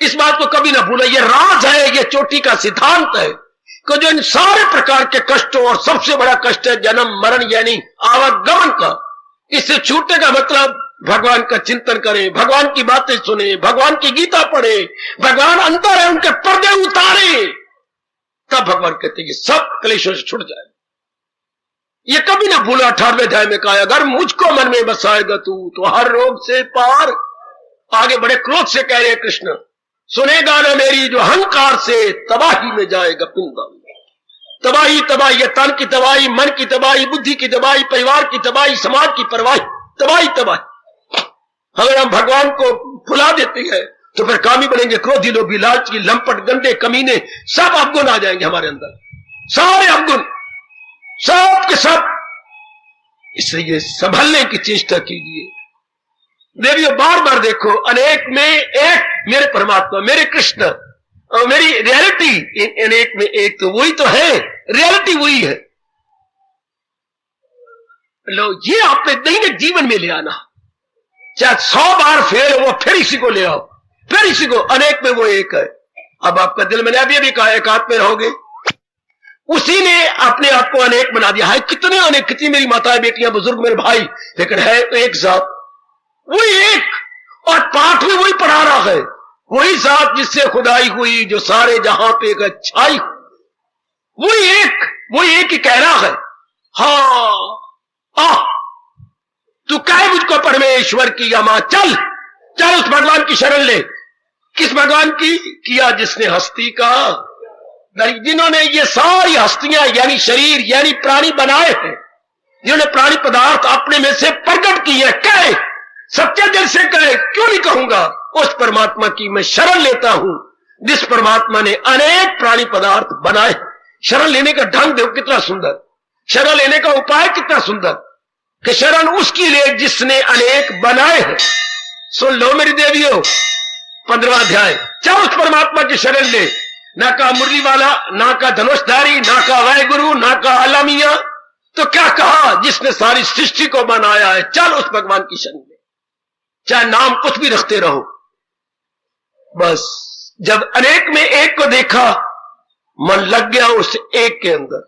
इस बात को कभी ना भूला। ये राज है, ये चोटी का सिद्धांत है कि जो इन सारे प्रकार के कष्टों, और सबसे बड़ा कष्ट है जन्म मरण यानी आवागमन का, इससे छूटने का मतलब भगवान का चिंतन करें, भगवान की बातें सुने, भगवान की गीता पढ़े, भगवान अंतर है उनके पर्दे उतारे, तब भगवान कहते ये सब क्लेशों से छूट जाए। ये कभी ना भूला। 18वें अध्याय में कहा, अगर मुझको मन में बसाएगा तू तो हर रोग से पार। आगे बड़े क्रोध से कह रहे हैं कृष्ण, सुनेगा ना मेरी जो अहंकार से तबाही में जाएगा पिंडदान। तबाही तबाही, ये तन की तबाही, मन की तबाही, बुद्धि की तबाही, परिवार की तबाही, समाज की परवाही, तबाही तबाही। अगर हम भगवान को भुला देते हैं तो फिर कामी बनेंगे, क्रोधी, लोभी, लालची, लंपट, गंदे, कमीने, सब अवगुण आ जाएंगे हमारे अंदर, सारे अवगुण, सब के सब। इसलिए संभलने की चेष्टा कीजिए देवियों। बार बार देखो, अनेक में एक मेरे परमात्मा, मेरे कृष्ण, और मेरी रियलिटी अनेक में एक, तो वही तो है, रियलिटी वही है। लो, ये आपने दैनिक जीवन में ले आना, चाहे 100 बार फेल हो, फिर इसी को ले आओ, फिर इसी को। अनेक में वो एक है। अब आपका दिल, मैंने अभी कहा एकात्म में रहोगे, उसी ने अपने आप को अनेक बना दिया है। कितने अनेक, कितनी मेरी माताएं, बेटियां, बुजुर्ग, मेरे भाई, लेकिन है तो एक जात, वही एक, और पाठ में वही पढ़ा रहा है, वही जात जिससे खुदाई हुई, जो सारे जहां पे एक अच्छाई, वही एक ही कह रहा है। हाँ, तू कहे मुझको परमेश्वर की अमा, चल चल उस भगवान की शरण ले। किस भगवान की? किया जिसने हस्ती का, जिन्होंने ये सारी हस्तियां यानी शरीर यानी प्राणी बनाए हैं, जिन्होंने प्राणी पदार्थ अपने में से प्रकट किए। कहे, सच्चे दिल से कहे, क्यों नहीं कहूंगा, उस परमात्मा की मैं शरण लेता हूं जिस परमात्मा ने अनेक प्राणी पदार्थ बनाए। शरण लेने का ढंग देखो कितना सुंदर, शरण लेने का उपाय कितना सुंदर, कि शरण उसकी ले जिसने अनेक बनाए हैं। सुन लो मेरी देवियों, 15वां अध्याय, चाहे उस परमात्मा की शरण ले, ना का मुरली वाला, ना का धनुषधारी, ना का वाहिगुरु, ना का आलमिया, तो क्या कहा, जिसने सारी सृष्टि को बनाया है, चल उस भगवान की शरण ले, चाहे नाम कुछ भी रखते रहो। बस जब अनेक में एक को देखा, मन लग गया उस एक के अंदर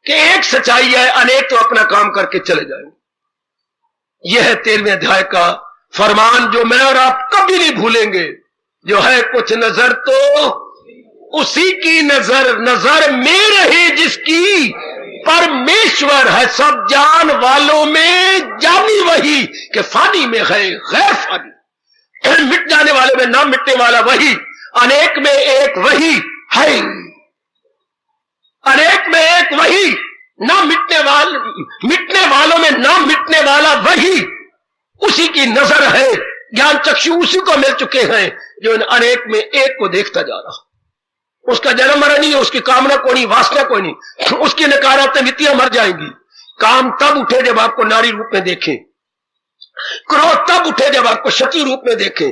कि एक सच्चाई है, अनेक तो अपना काम करके चले जाएंगे। यह है 13वें अध्याय का फरमान, जो मैं और आप कभी नहीं भूलेंगे। जो है कुछ नजर तो उसी की नजर, नजर में रहे जिसकी, परमेश्वर है सब जान वालों में जानी वही, कि फानी में है गैर फानी, मिट जाने वाले में ना मिटने वाला वही, अनेक में एक वही है, अनेक में एक वही, ना मिटने वालों में ना मिटने वाला वही, उसी की नजर है, ज्ञान चक्षु उसी को मिल चुके हैं जो इन अनेक में एक को देखता जा रहा। उसका जन्म मरण नहीं है, उसकी कामना कोई नहीं, वासना कोई नहीं, उसकी नकारात्मक नीतियां मर जाएंगी, काम तब उठे जब आपको नारी रूप में देखें, क्रोध तब उठे जब आपको शत्रु रूप में देखें,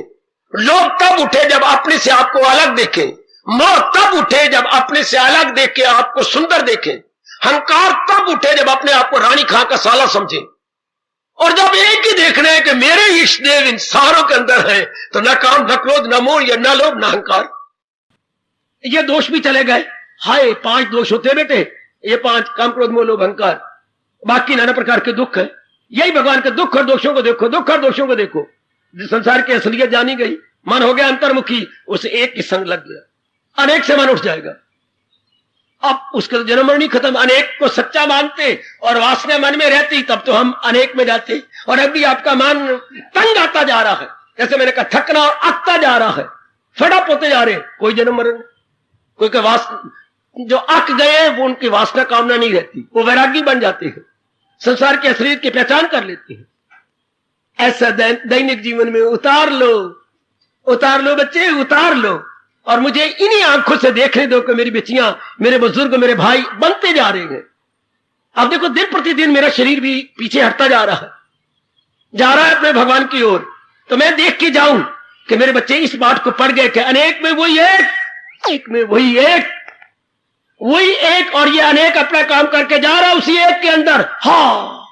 लोभ तब उठे जब अपने से आपको अलग देखें, मोह तब उठे जब अपने से अलग देख के आपको सुंदर देखें, हंकार तब उठे जब अपने आप को रानी खां का साला समझे। और जब एक ही देखना है कि मेरे इष्ट देव इन सारों के अंदर है, तो न काम, न क्रोध, न मोह, या न लोभ, न अहंकार, ये दोष भी चले गए। हाय 5 दोष होते बेटे, ये 5 काम, क्रोध, मोह, लोभ, अहंकार, बाकी नाना प्रकार के दुख है। यही भगवान के दुख और दोषों को देखो, दुख और दोषों को देखो। संसार की असलियत जानी गई, मन हो गया अंतर्मुखी, उसे एक की संग लग गया, अनेक से मन उठ जाएगा। अब उसका जन्म मरण नहीं खत्म। अनेक को सच्चा मानते और वासना मन में रहती, तब तो हम अनेक में जाते। और अभी आपका मन तंग आता जा रहा है, जैसे मैंने कहा, थकना और अकता जा रहा है, फड़प होते जा रहे, कोई जन्म मरण, कोई का जो अक गए वो उनकी वासना कामना नहीं रहती, वो वैरागी बन जाते हैं, संसार के असलियत की पहचान कर लेते हैं। ऐसा दैनिक जीवन में उतार लो, उतार लो बच्चे, उतार लो। और मुझे इन्हीं आंखों से देखने दो कि मेरी बच्चियां, मेरे बुजुर्ग, मेरे भाई बनते जा रहे हैं। अब देखो दिन प्रतिदिन मेरा शरीर भी पीछे हटता जा रहा है अपने भगवान की ओर। तो मैं देख के जाऊं कि मेरे बच्चे इस बात को पढ़ गए कि अनेक में वही एक, एक में वही एक, वही एक, और ये अनेक अपना काम करके जा रहा है उसी एक के अंदर। हाँ,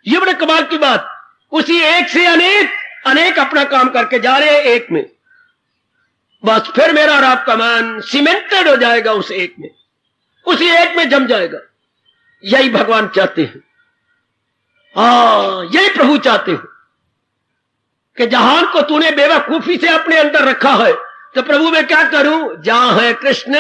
ये बड़े कमाल की बात, उसी एक से अनेक, अनेक अपना काम करके जा रहे हैं एक में। बस फिर मेरा और आपका मन सीमेंटेड हो जाएगा उस एक में, उसी एक में जम जाएगा। यही भगवान चाहते हैं, हाँ यही प्रभु चाहते हैं कि जहान को तूने बेवकूफी से अपने अंदर रखा है, तो प्रभु मैं क्या करूं, जहां है कृष्ण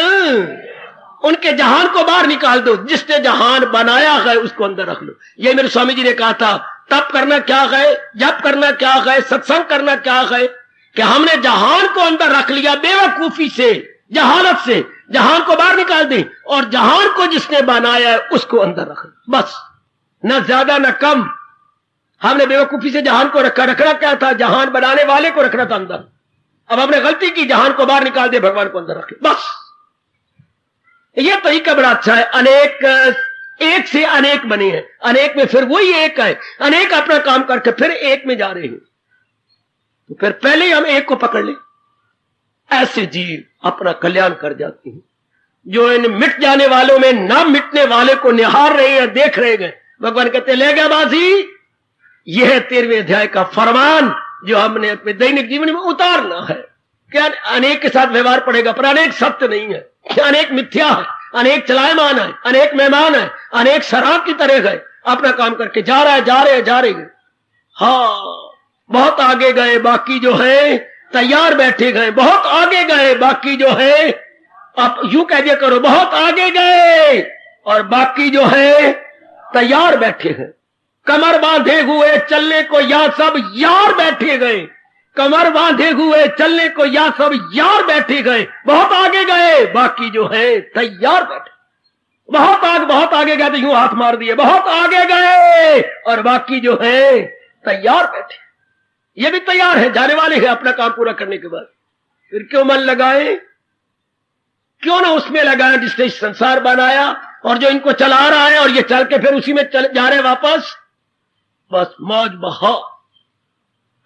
उनके जहान को बाहर निकाल दो। जिसने जहान बनाया है उसको अंदर रख लो। ये मेरे स्वामी जी ने कहा था, तप करना क्या है, जप करना क्या है, सत्संग करना क्या है, कि हमने जहान को अंदर रख लिया बेवकूफी से, जहालत से, जहान को बाहर निकाल दें और जहान को जिसने बनाया है उसको अंदर रख, बस, न ज्यादा न कम। हमने बेवकूफी से जहान को रखा, रखना क्या था, जहान बनाने वाले को रखना था अंदर। अब हमने गलती की, जहान को बाहर निकाल दे, भगवान को अंदर रखे, बस। यह तरीका बड़ा अच्छा है। अनेक, एक से अनेक बने हैं, अनेक में फिर वही एक है, अनेक अपना काम करके फिर एक में जा रहे हैं। तो फिर पहले ही हम एक को पकड़ ले। ऐसे जीव अपना कल्याण कर जाते हैं, जो इन मिट जाने वालों में ना मिटने वाले को निहार रहे हैं, देख रहे हैं। भगवान कहते ले गया बाजी, यह है 13वें अध्याय का फरमान, जो हमने अपने दैनिक जीवन में उतारना है। क्या अनेक के साथ व्यवहार पड़ेगा, पर अनेक सत्य नहीं है, अनेक मिथ्या है, अनेक चलायमान है, अनेक मेहमान है, अनेक शराब की तरह है, अपना काम करके जा रहा है, जा रहे हैं। हाँ, बहुत आगे गए, बाकी जो है तैयार बैठे गए, बहुत आगे गए, बाकी जो है, आप यूं कह दिया करो, बहुत आगे गए और बाकी जो है तैयार बैठे हैं। कमर बांधे हुए चलने को या सब यार बैठे गए, कमर बांधे हुए चलने को या सब यार बैठे गए, बहुत आगे गए, बाकी जो है तैयार बैठे। बहुत आगे गए तो यूं हाथ मार दिए, बहुत आगे गए और बाकी जो है तैयार बैठे। ये भी तैयार है, जाने वाले हैं अपना काम पूरा करने के बाद। फिर क्यों मन लगाए, क्यों ना उसमें लगाए जिसने संसार बनाया और जो इनको चला रहा है, और ये चल के फिर उसी में चल जा रहे वापस, बस मौज बहा।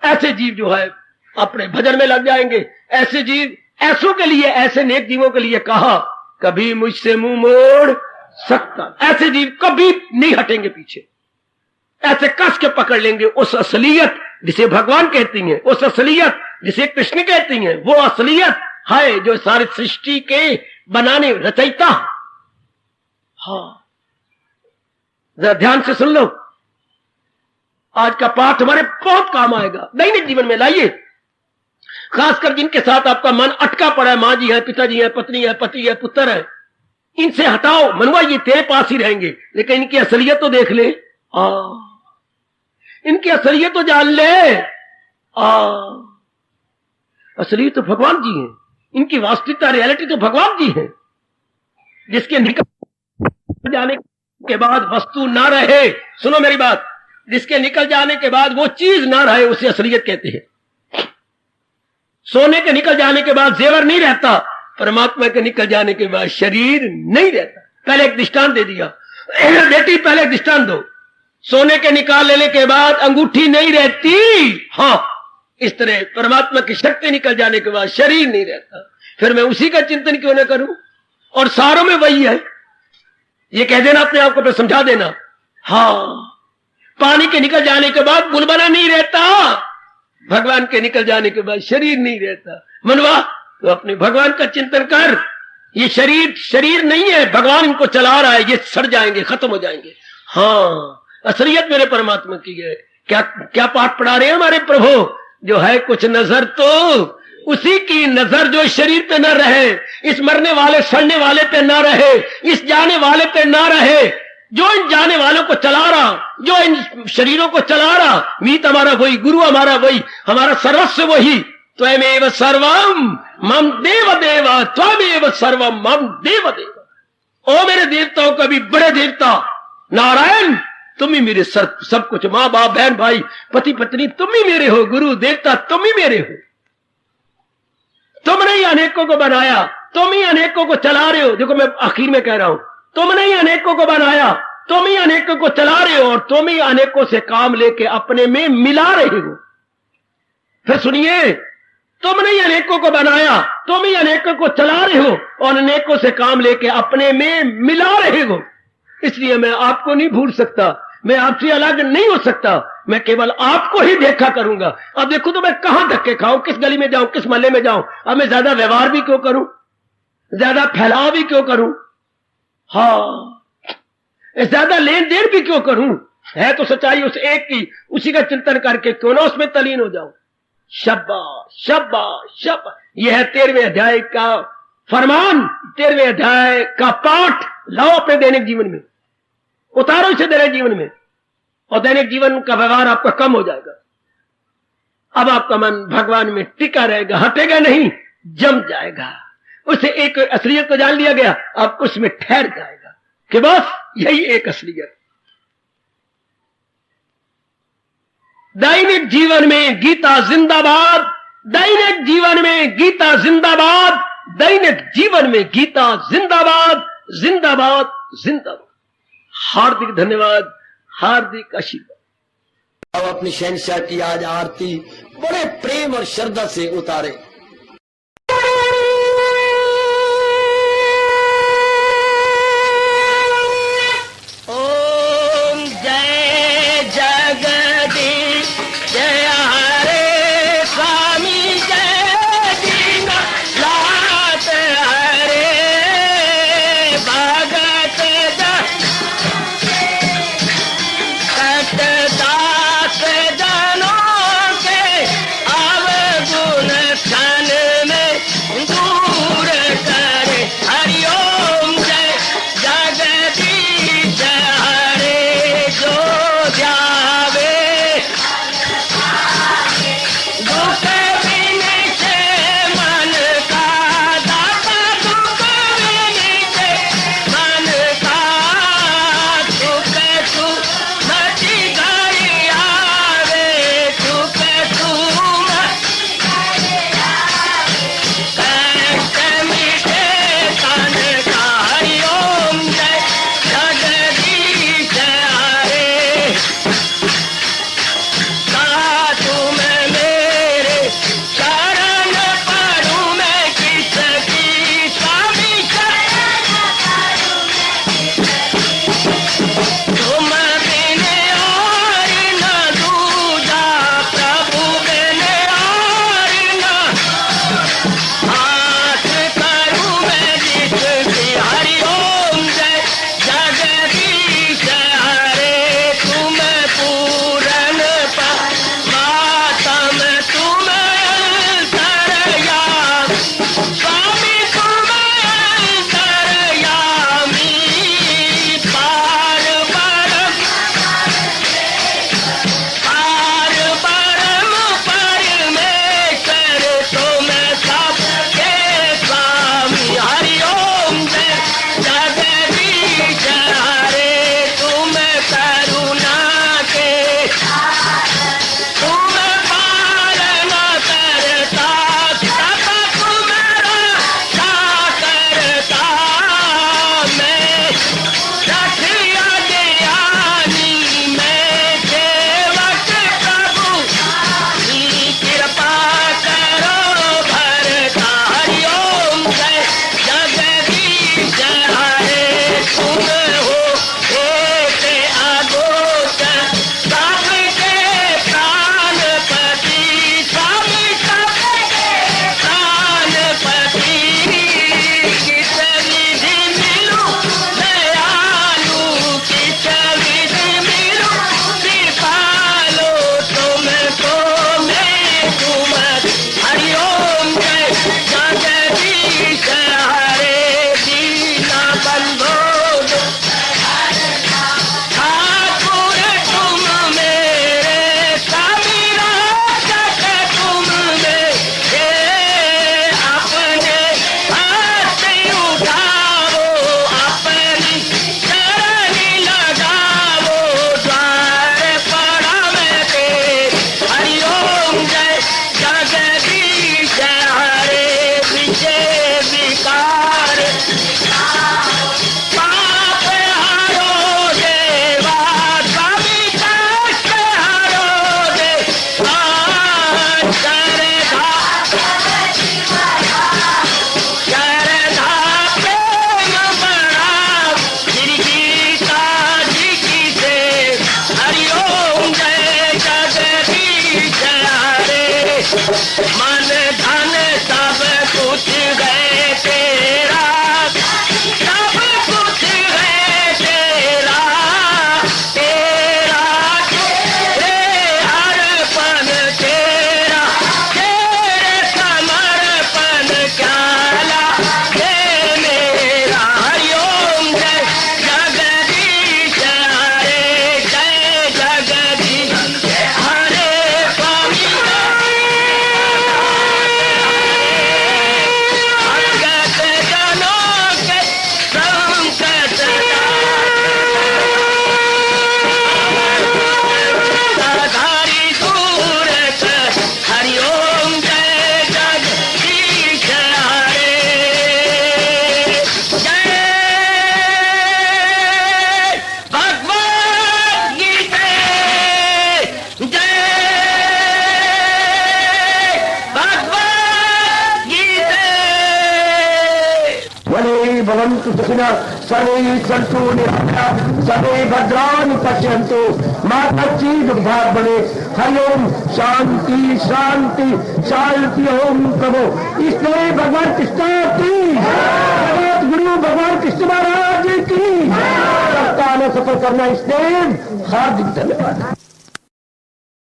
ऐसे जीव जो है अपने भजन में लग जाएंगे। ऐसे जीव, ऐसों के लिए, ऐसे नेक जीवों के लिए कहा, कभी मुझसे मुंह मोड़ सकता। ऐसे जीव कभी नहीं हटेंगे पीछे, ऐसे कस के पकड़ लेंगे उस असलियत जिसे भगवान कहती हैं, उस असलियत जिसे कृष्ण कहती हैं। वो असलियत है जो सारी सृष्टि के बनाने रचयिता। हाँ, जरा ध्यान से सुन लो, आज का पाठ हमारे बहुत काम आएगा, दैनिक जीवन में लाइए। खासकर जिनके साथ आपका मन अटका पड़ा है, माँ जी है, पिताजी है, पत्नी है, पति है, पुत्र है, इनसे हटाओ, मनवा ये तेरे पास ही रहेंगे, लेकिन इनकी असलियत तो देख ले, इनकी असलियत तो जान ले। असलियत तो भगवान जी हैं, इनकी वास्तविकता रियलिटी तो भगवान जी है। जिसके निकल जाने के बाद वस्तु ना रहे, सुनो मेरी बात, जिसके निकल जाने के बाद वो चीज ना रहे उसे असलियत कहते हैं। सोने के निकल जाने के बाद जेवर नहीं रहता, परमात्मा के निकल जाने के बाद शरीर नहीं रहता। पहले एक दृष्टांत दे दिया, बेटी पहले दृष्टांत दो, सोने के निकाल लेने के बाद अंगूठी नहीं रहती। हाँ, इस तरह परमात्मा की शक्ति निकल जाने के बाद शरीर नहीं रहता, फिर मैं उसी का चिंतन क्यों न करूं? और सारों में वही है, ये कह देना अपने आप को, फिर समझा देना। हाँ, पानी के निकल जाने के बाद बुलबुला नहीं रहता, भगवान के निकल जाने के बाद शरीर नहीं रहता। मनवा, तो अपने भगवान का चिंतन कर। ये शरीर नहीं है, भगवान इनको चला रहा है, ये सड़ जाएंगे, खत्म हो जाएंगे। हाँ, असलियत मेरे परमात्मा की है। क्या पाठ पढ़ा रहे हैं हमारे प्रभु? जो है कुछ नजर तो उसी की नजर जो शरीर पे न रहे, इस मरने वाले सड़ने वाले पे न रहे, इस जाने वाले पे न रहे, जो इन जाने वालों को चला रहा, जो इन शरीरों को चला रहा। मीत हमारा वही, गुरु हमारा वही, हमारा सर्वस्व वही। त्वमेव सर्वम मम देव देव, त्वमेव सर्वम मम देव देव। ओ मेरे देवताओं का भी बड़े देवता नारायण, तुम ही मेरे सब कुछ, माँ बाप बहन भाई पति पत्नी तुम ही मेरे हो, गुरु देवता तुम ही मेरे हो। तुमने ही अनेकों को बनाया, तुम ही अनेकों को चला रहे हो। देखो मैं आखिर में कह रहा हूं, तुमने ही अनेकों को बनाया, तुम ही अनेकों को चला रहे हो, और तुम ही अनेकों से काम लेके अपने में मिला रहे हो। फिर सुनिए, तुमने ही अनेकों को बनाया, तुम ही अनेकों को चला रहे हो, और अनेकों से काम लेके अपने में मिला रहे हो। इसलिए मैं आपको नहीं भूल सकता, मैं आपसे अलग नहीं हो सकता, मैं केवल आपको ही देखा करूंगा। अब देखो तो मैं कहां धक्के खाऊं, किस गली में जाऊं, किस मोहल्ले में जाऊं, अब मैं ज्यादा व्यवहार भी क्यों करूं, ज्यादा फैलाव भी क्यों करूं, हाँ, ज्यादा लेन देन भी क्यों करूं? है तो सच्चाई उस एक की, उसी का चिंतन करके क्यों ना उसमें तलीन हो जाऊं। शाबाश शाबाश शाबाश। यह है 13वें अध्याय का फरमान, 13वें अध्याय का पाठ लाओ अपने दैनिक जीवन में, उतारो इसे दैनिक जीवन में, और दैनिक जीवन का व्यवहार आपका कम हो जाएगा। अब आपका मन भगवान में टिका रहेगा, हटेगा नहीं, जम जाएगा। उसे एक असलियत को जान लिया गया, अब उसमें ठहर जाएगा कि बस यही एक असलियत। दैनिक जीवन में गीता जिंदाबाद, दैनिक जीवन में गीता जिंदाबाद, दैनिक जीवन में गीता जिंदाबाद, जिंदाबाद जिंदाबाद। हार्दिक धन्यवाद, हार्दिक आशीर्वाद। अब अपनी शहंशाह की आज आरती बड़े प्रेम और श्रद्धा से उतारे। ओम जय जगदीश जय हरे स्वामी, जय दीनानाथ हरे भगत दास जनों के अवगुण भवन्तु सुखिनः सर्वे सन्तु निरामयाः सर्वे भद्राणि पश्यन्तु मा कश्चित् दुःखात् भवेत्। हरि ओम शांति शांति शांति। ओम प्रभु इसलिए भगवान कृष्ण की जगत गुरु भगवान कृष्ण महाराज की सफल करना इसलिए हार्दिक धन्यवाद।